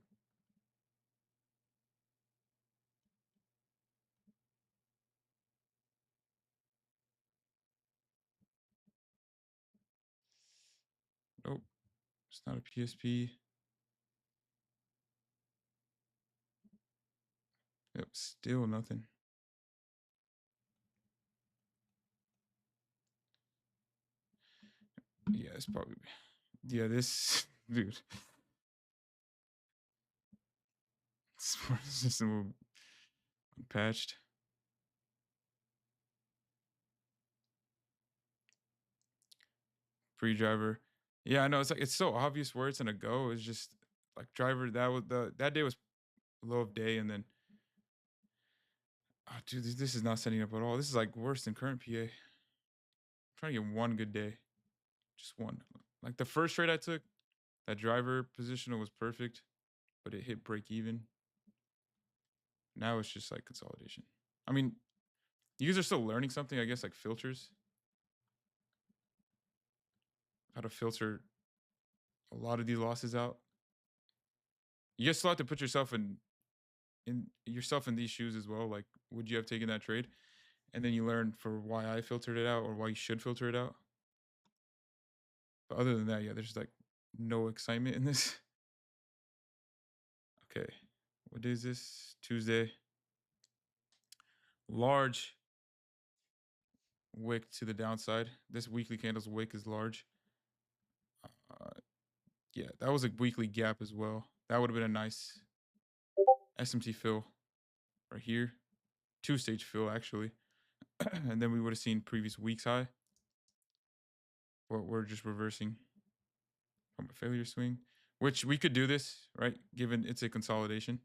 Speaker 1: Nope, it's not a PSP. Yep, still nothing. Yeah, it's probably. Yeah, this dude. Smart system patched. Pre-driver. Yeah, I know. It's like it's so obvious where it's gonna go. It's just like driver. That day was low of day, and then oh, dude, this is not setting up at all. This is like worse than current PA. I'm trying to get one good day, just one. Like the first trade I took, that driver positional was perfect, but it hit break even. Now it's just like consolidation. I mean, you guys are still learning something, I guess, like filters, how to filter a lot of these losses out. You guys still have to put yourself in these shoes as well. Like, would you have taken that trade? And then you learn for why I filtered it out or why you should filter it out. But other than that, yeah, there's like no excitement in this. Okay, what day is this? Tuesday. Large wick to the downside. This weekly candle's wick is large. Uh, yeah, that was a weekly gap as well. That would have been a nice SMT fill right here. Two-stage fill, actually. And then we would have seen previous week's high. But we're just reversing from a failure swing, which we could do this, right? Given it's a consolidation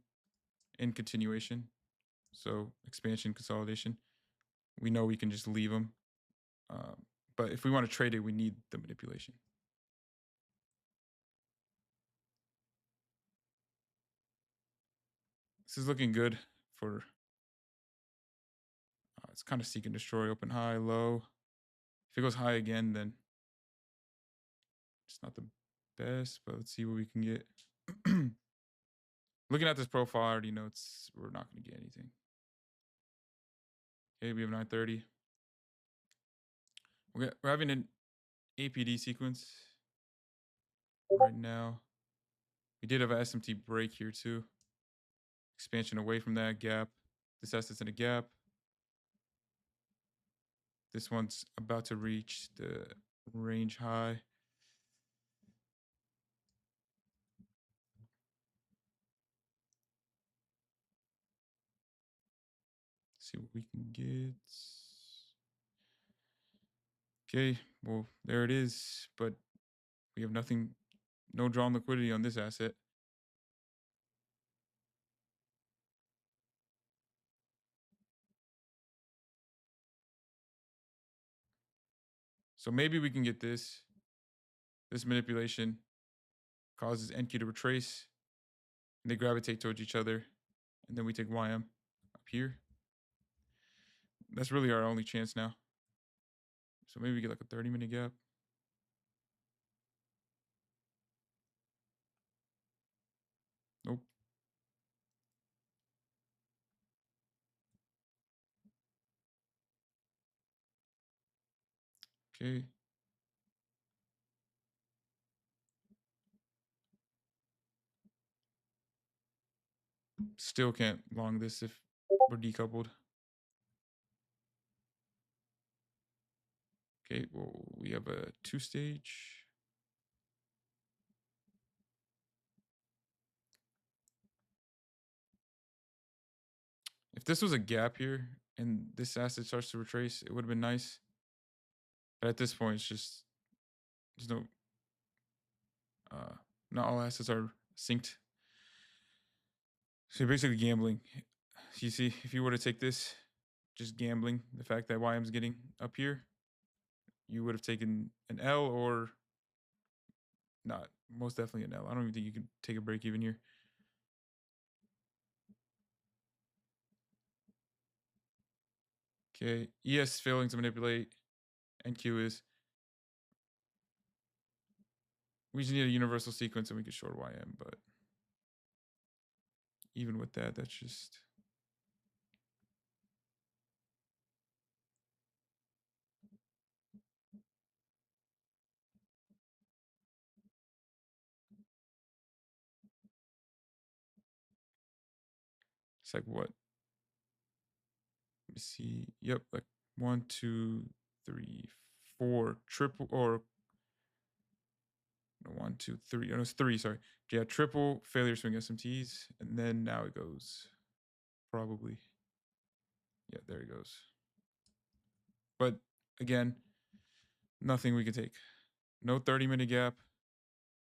Speaker 1: in continuation. So expansion, consolidation. We know we can just leave them But if we want to trade it, we need the manipulation. This is looking good for, it's kind of seek and destroy, open high, low. If it goes high again, then it's not the best, but let's see what we can get. Looking at this profile, I already know we're not going to get anything. Okay, we have 930. We're having an APD sequence right now. We did have an SMT break here too. Expansion away from that gap. This asset's in a gap. This one's about to reach the range high. See what we can get. Okay, well, there it is. But we have nothing, no drawn liquidity on this asset. So maybe we can get this. This manipulation causes NQ to retrace, and they gravitate towards each other, and then we take YM up here. That's really our only chance now. So maybe we get like a 30-minute gap. Nope. Okay. Still can't long this if we're decoupled. Okay, well, we have a 2-stage. If this was a gap here and this asset starts to retrace, it would have been nice. But at this point, it's just, there's no, not all assets are synced. So you're basically gambling. So you see, if you were to take this, just gambling, the fact that YM's getting up here, you would have taken an L or not. Most definitely an L. I don't even think you can take a break even here. Okay, ES failing to manipulate. NQ is. We just need a universal sequence and we can short YM, but even with that, that's just. It's like what? Let me see. Yep, like 1, 2, 3, 4 triple or no, 1, 2, 3. Oh, no, it's 3. Sorry. Yeah, triple failure swing SMTs, and then now it goes probably. Yeah, there it goes. But again, nothing we can take. No 30-minute gap.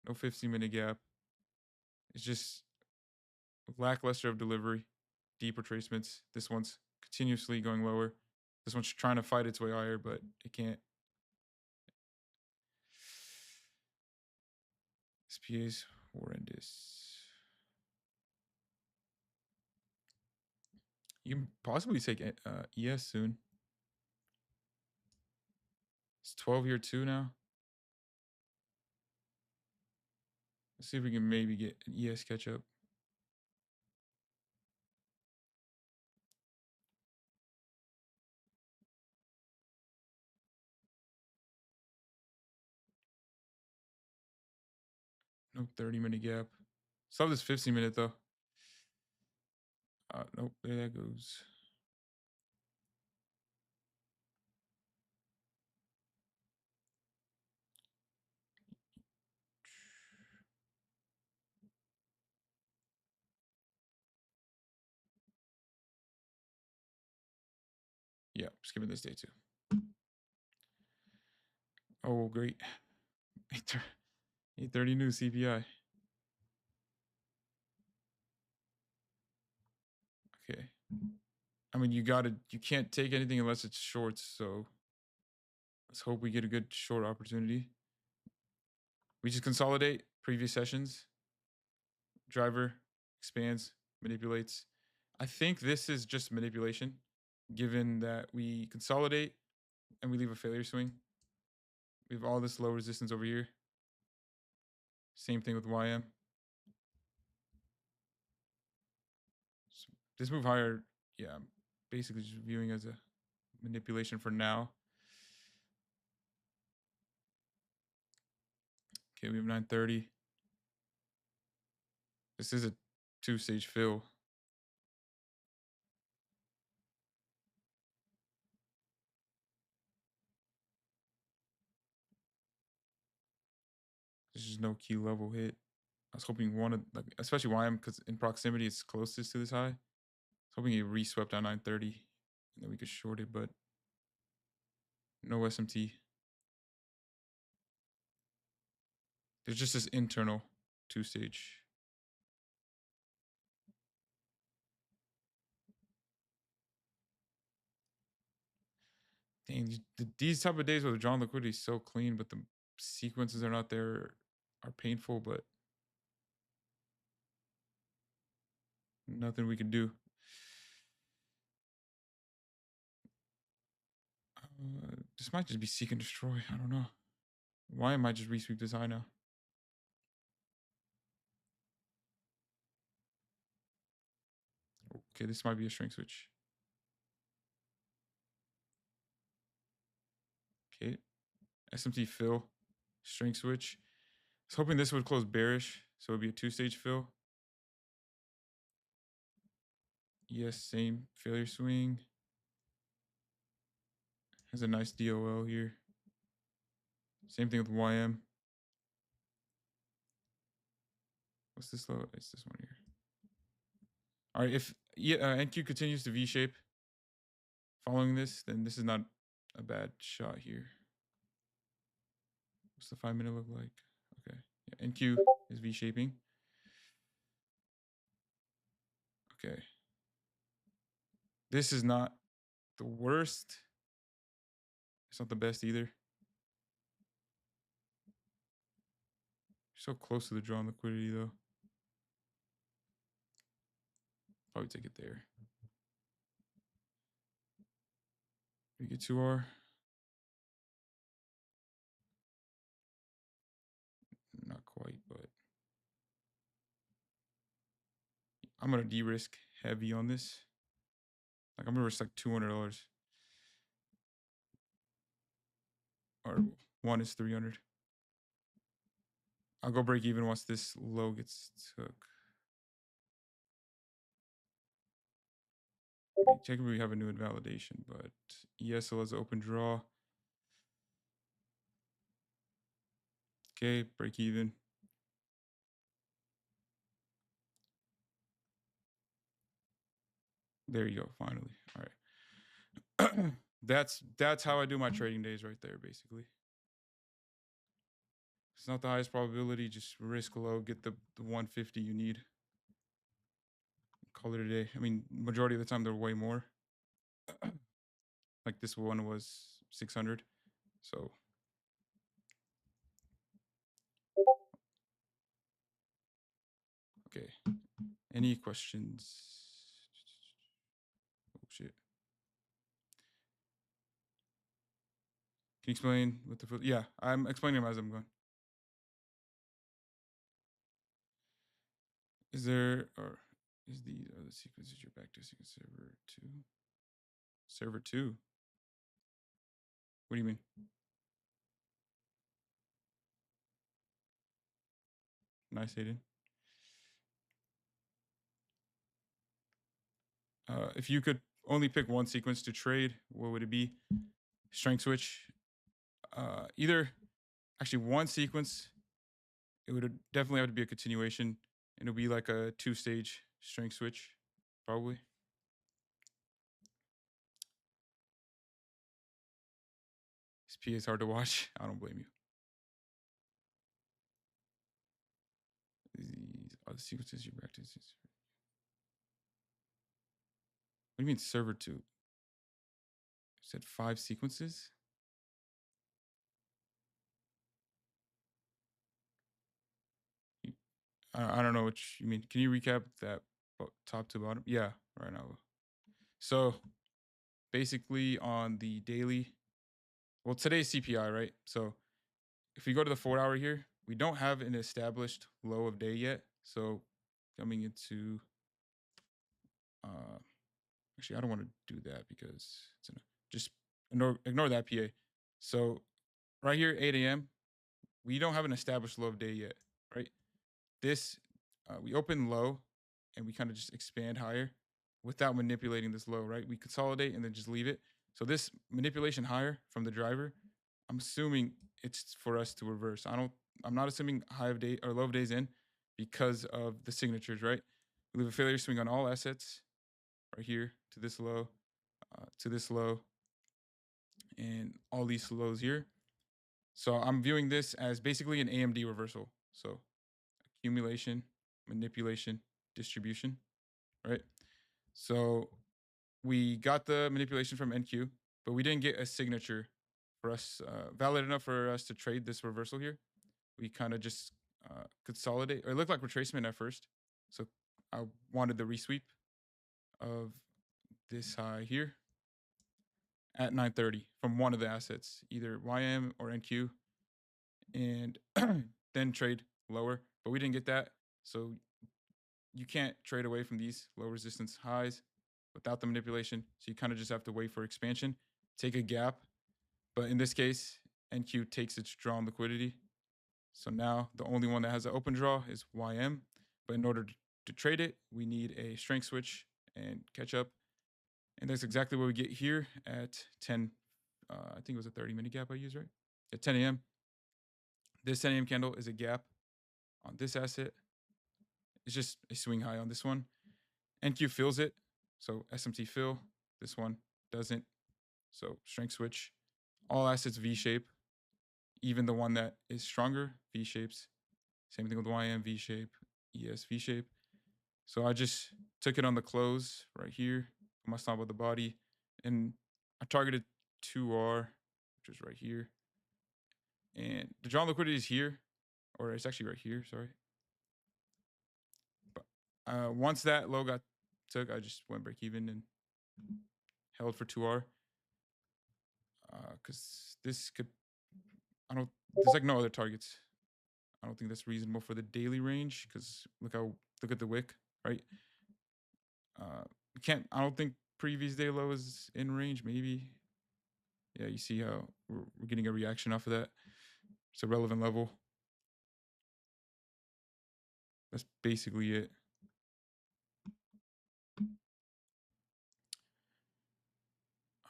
Speaker 1: No 15-minute gap. It's just lackluster of delivery, deep retracements. This one's continuously going lower. This one's trying to fight its way higher, but it can't. SPA is horrendous. You can possibly take ES soon. It's 12 year 2 now. Let's see if we can maybe get an ES catch up. No 30-minute gap. Still this 15-minute though. Nope, there that goes. Yeah, skipping this day too. Oh, great. 830 new CPI. Okay. I mean, you can't take anything unless it's shorts, so Let's hope we get a good short opportunity. We just consolidate previous sessions. Driver expands, manipulates. I think this is just manipulation, given that we consolidate and we leave a failure swing. We have all this low resistance over here. Same thing with YM. So this move higher, yeah, I'm basically just viewing as a manipulation for now. Okay, we have 930. This is a 2-stage fill. There's just no key level hit. I was hoping one of, like, especially YM, because in proximity it's closest to this high. I was hoping he re-swept on 930 and then we could short it, but no SMT. There's just this internal 2-stage. Dang, these type of days where the drawn liquidity is so clean, but the sequences are not there, are painful, but nothing we can do. This might just be seek and destroy. I don't know. Why am I just resweep this high now? Okay, this might be a shrink switch. Okay, SMT fill, shrink switch. I was hoping this would close bearish, so it'd be a 2-stage fill. Yes, same failure swing. Has a nice DOL here. Same thing with YM. What's this low? It's this one here. All right, if NQ continues to V shape following this, then this is not a bad shot here. What's the 5-minute look like? Okay, yeah, NQ is V shaping. Okay, this is not the worst. It's not the best either. So close to the drawn liquidity though. Probably take it there. We get 2R. Not quite, but I'm gonna de-risk heavy on this. Like I'm gonna risk like $200. Or one is 300. I'll go break even once this low gets took. Technically, we have a new invalidation, but ESL has open draw. Okay, break even. There you go, finally. All right. That's how I do my trading days right there, basically. It's not the highest probability, just risk low, get the 150 you need. Call it a day. I mean, majority of the time they're way more. Like this one was 600. So okay. Any questions? Oh shit. Can you explain what the yeah, I'm explaining them as I'm going. Is there or is the other sequences you're backtesting server 2? Server 2? What do you mean? Nice, Hayden. If you could only pick one sequence to trade, what would it be? Strength switch. Either actually one sequence. It would definitely have to be a continuation. And it would be like a 2-stage strength switch, probably. This PA is hard to watch. I don't blame you. These are the sequences you practice. What do you mean server 2? You said 5 sequences? I don't know what you mean. Can you recap that top to bottom? Yeah, right now. So basically on the daily, well, today's CPI, right? So if we go to the 4 hour here, we don't have an established low of day yet. So coming into, uh, actually, I don't want to do that because just ignore that PA. So right here, 8 a.m., we don't have an established low of day yet, right? This, we open low and we kind of just expand higher without manipulating this low, right? We consolidate and then just leave it. So this manipulation higher from the driver, I'm assuming it's for us to reverse. I'm not assuming high of day or low of days in because of the signatures, right? We leave a failure swing on all assets right here to this low, and all these lows here. So I'm viewing this as basically an AMD reversal. So accumulation, manipulation, distribution, right? So we got the manipulation from NQ, but we didn't get a signature for us valid enough for us to trade this reversal here. We kind of just consolidate, or it looked like retracement at first. So I wanted the resweep of this high here at 9:30 from one of the assets, either YM or NQ, and then trade lower. But we didn't get that, so you can't trade away from these low resistance highs without the manipulation. So you kind of just have to wait for expansion, take a gap. But in this case, NQ takes its drawn liquidity. So now the only one that has an open draw is YM. But in order to trade it, we need a strength switch and catch up. And that's exactly what we get here at 10. I think it was a 30-minute gap I used, right? At 10 a.m. This 10 a.m. candle is a gap on this asset. It's just a swing high on this one. NQ fills it. So SMT fill. This one doesn't. So strength switch. All assets V shape. Even the one that is stronger, V shapes. Same thing with YM, V shape, ES, V shape. So I just took it on the close right here, put my stop with the body, and I targeted 2R, which is right here. And the drawn liquidity is here, or it's actually right here, sorry. But once that low got took, I just went break even and held for 2R. Because this could, there's like no other targets. I don't think that's reasonable for the daily range because look at the wick, right? I don't think previous day low is in range. Maybe, yeah. You see how we're getting a reaction off of that. It's a relevant level. That's basically it.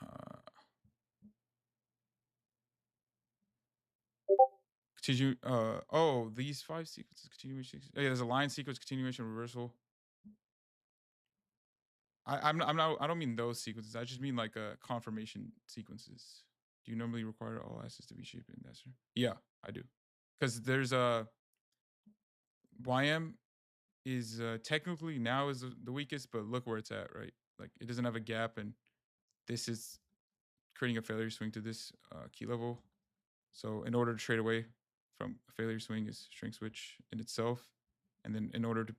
Speaker 1: Uh, continue. These 5 sequences continuation. Oh, yeah, there's a line sequence continuation reversal. I'm not. I don't mean those sequences. I just mean like confirmation sequences. Do you normally require all assets to be shaped in that? Yeah, I do. Because there's a YM is technically now is the weakest, but look where it's at, right? Like it doesn't have a gap, and this is creating a failure swing to this key level. So in order to trade away from a failure swing is strength switch in itself, and then in order to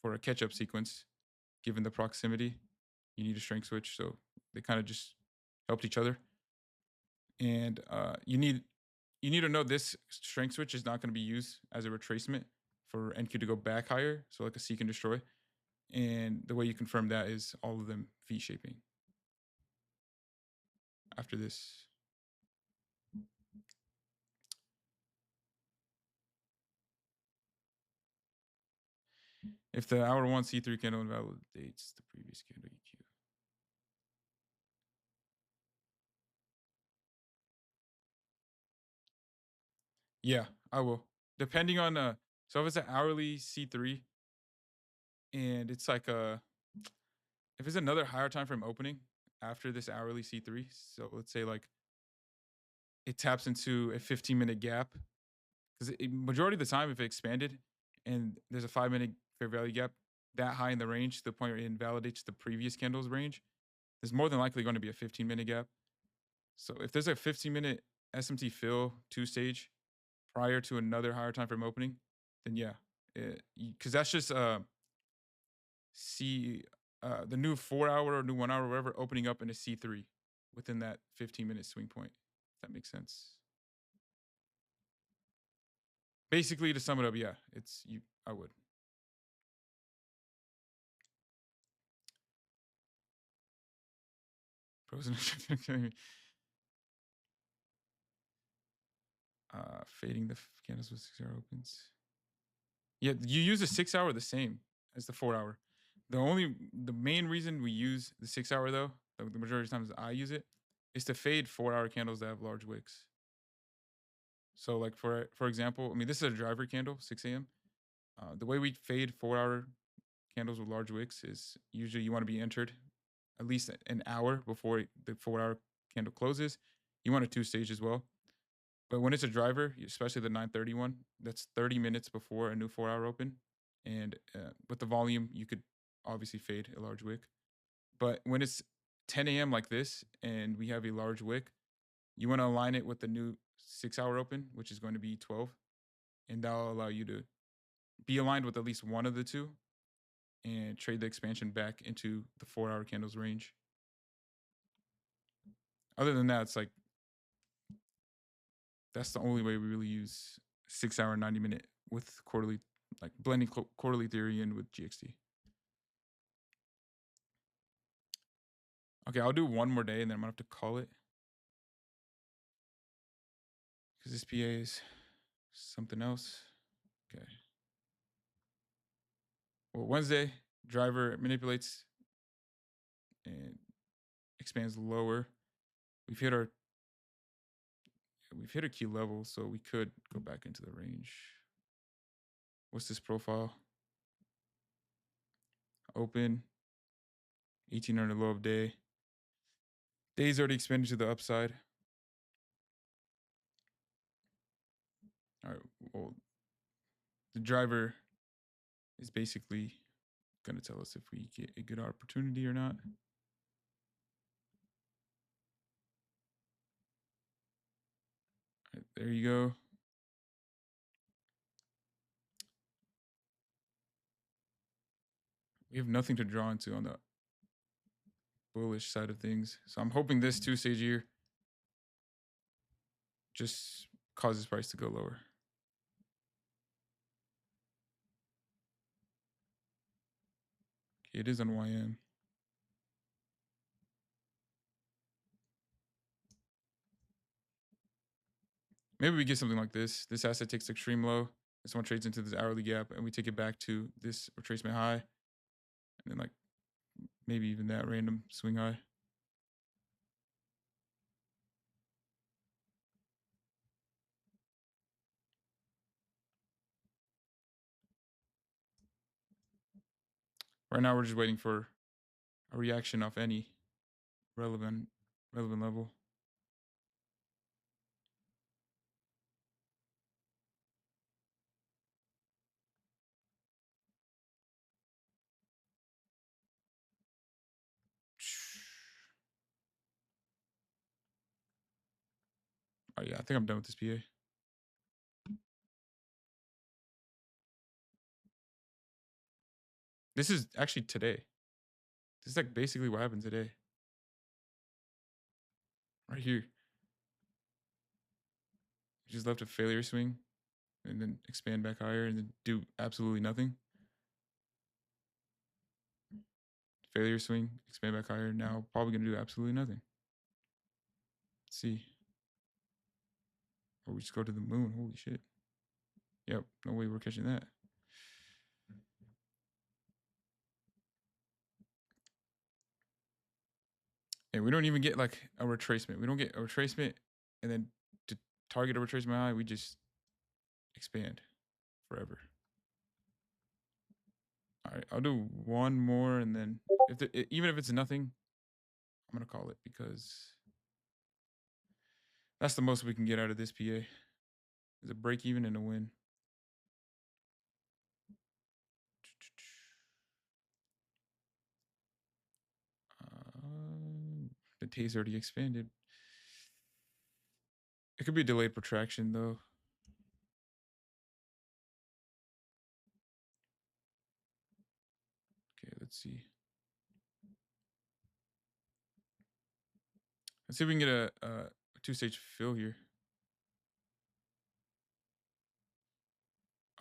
Speaker 1: for a catch up sequence, given the proximity, you need a strength switch. So they kind of just helped each other, and you need to know this strength switch is not going to be used as a retracement for NQ to go back higher. So like a seek and destroy. And the way you confirm that is all of them V shaping after this. If the hour one C3 candle invalidates the previous candle EQ. Yeah, I will. Depending on so if it's an hourly C3 and it's like if it's another higher time frame opening after this hourly C3, so let's say like it taps into a 15-minute gap, because majority of the time if it expanded and there's a 5-minute fair value gap that high in the range to the point where it invalidates the previous candle's range, there's more than likely going to be a 15-minute gap. So if there's a 15-minute SMT fill 2 stage prior to another higher time frame opening, then yeah, Because that's just C the new 4 hour or new 1 hour, whatever, opening up in a C3 within that 15-minute swing point. If that makes sense. Basically, to sum it up, yeah, it's you. I would. Pros and fading the candles with 6 hour opens. Yeah, you use the 6 hour the same as the 4 hour. The main reason we use the 6 hour though, the majority of times I use it, is to fade 4 hour candles that have large wicks. So like for example, I mean this is a driver candle, 6 a.m. The way we fade 4 hour candles with large wicks is usually you want to be entered at least an hour before the 4 hour candle closes. You want a two stage as well. But when it's a driver, especially the 9:30 one, that's 30 minutes before a new 4 hour open. And with the volume, you could obviously fade a large wick. But when it's 10 a.m. like this and we have a large wick, you want to align it with the new 6 hour open, which is going to be 12. And that'll allow you to be aligned with at least one of the two and trade the expansion back into the 4 hour candles range. Other than that, it's like that's the only way we really use 6 hour, 90 minute with quarterly, like blending quarterly theory in with GXT. Okay, I'll do one more day and then I'm gonna have to call it because this PA is something else. Okay. Well, Wednesday, driver manipulates and expands lower. We've hit our key level, so we could go back into the range. What's this profile? Open 1800 low of day. Days already expanded to the upside. All right. Well, the driver is basically going to tell us if we get a good opportunity or not. All right, there you go. We have nothing to draw into on the bullish side of things. So I'm hoping this two stage here just causes price to go lower. Okay, it is on YM. Maybe we get something like this. This asset takes extreme low. This one trades into this hourly gap, and we take it back to this retracement high, and then like maybe even that random swing high. Right now, we're just waiting for a reaction off any relevant level. Oh yeah, I think I'm done with this PA. This is actually today. This is like basically what happened today. Right here. Just left a failure swing and then expand back higher and then do absolutely nothing. Failure swing, expand back higher. Now probably gonna do absolutely nothing. Let's see. Or we just go to the moon. Holy shit. Yep, no way we're catching that. And we don't even get like a retracement. We don't get a retracement and then to target a retracement high, we just expand forever. All right, I'll do one more and then even if it's nothing, I'm gonna call it because that's the most we can get out of this PA. Is a break even and a win. The T's already expanded. It could be delayed protraction though. Let's see. Let's see if we can get a two-stage fill here.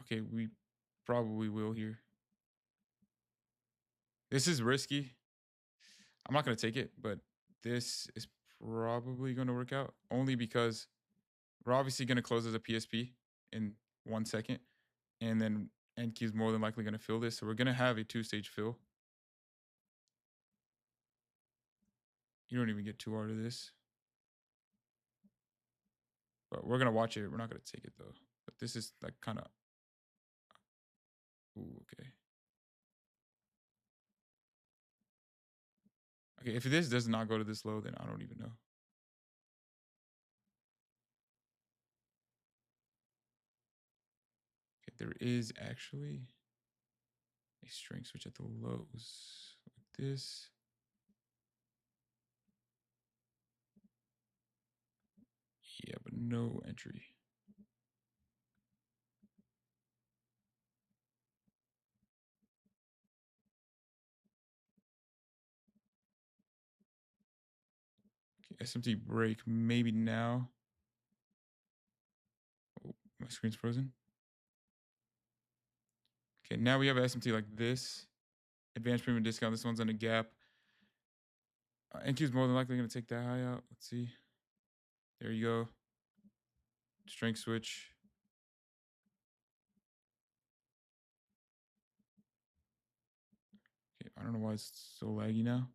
Speaker 1: Okay, we probably will here. This is risky. I'm not going to take it, but this is probably going to work out only because we're obviously going to close as a PSP in 1 second, and then NQ is more than likely going to fill this. So we're going to have a two-stage fill. You don't even get 2 out of this. But we're going to watch it. We're not going to take it, though. But this is like kind of... Ooh, okay. Okay, if this does not go to this low, then I don't even know. Okay, there is actually a strength switch at the lows. Like this. Yeah, but no entry. Okay, SMT break maybe now. Oh, my screen's frozen. Okay, now we have SMT like this. Advanced premium discount. This one's on a gap. NQ is more than likely going to take that high out. Let's see. There you go. Strength switch. Okay, I don't know why it's so laggy now.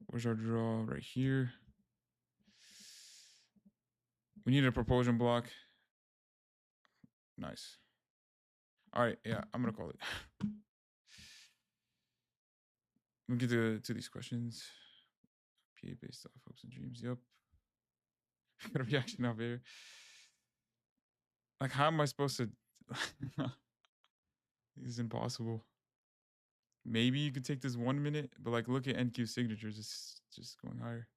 Speaker 1: Where's our draw? Right here. We need a propulsion block. Nice. All right, yeah, I'm going to call it. We'll get to these questions. PA based off hopes and dreams. Yep. Got a reaction out here. Like, how am I supposed to... This is impossible. Maybe you could take this 1 minute, but like look at NQ signatures. It's just going higher.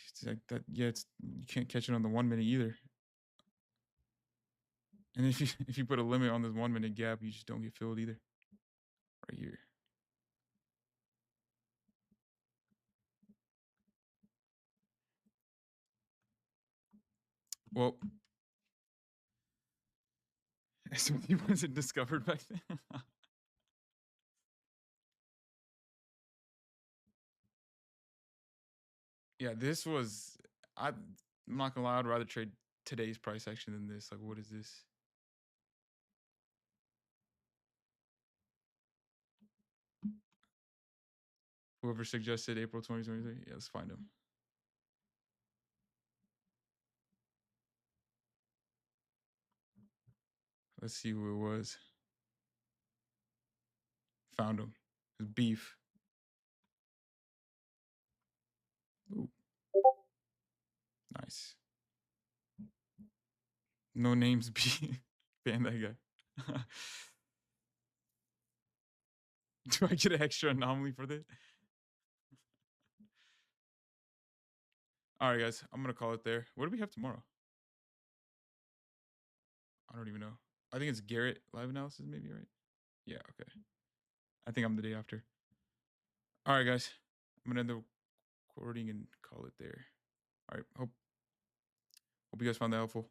Speaker 1: It's like that. Yeah, it's you can't catch it on the 1 minute either. And if you put a limit on this 1 minute gap, you just don't get filled either. Right here. Well, SMT wasn't discovered back then. Yeah, this was. I'm not gonna lie. I'd rather trade today's price action than this. Like, what is this? Whoever suggested April 2023. Yeah, let's find him. Let's see who it was. Found him. It's beef. Ooh. Nice. No names beef. Ban that guy. Do I get an extra anomaly for this? All right, guys. I'm going to call it there. What do we have tomorrow? I don't even know. I think it's Garrett live analysis, maybe, right? Yeah, okay. I think I'm the day after. All right, guys. I'm going to end the recording and call it there. All right. Hope you guys found that helpful.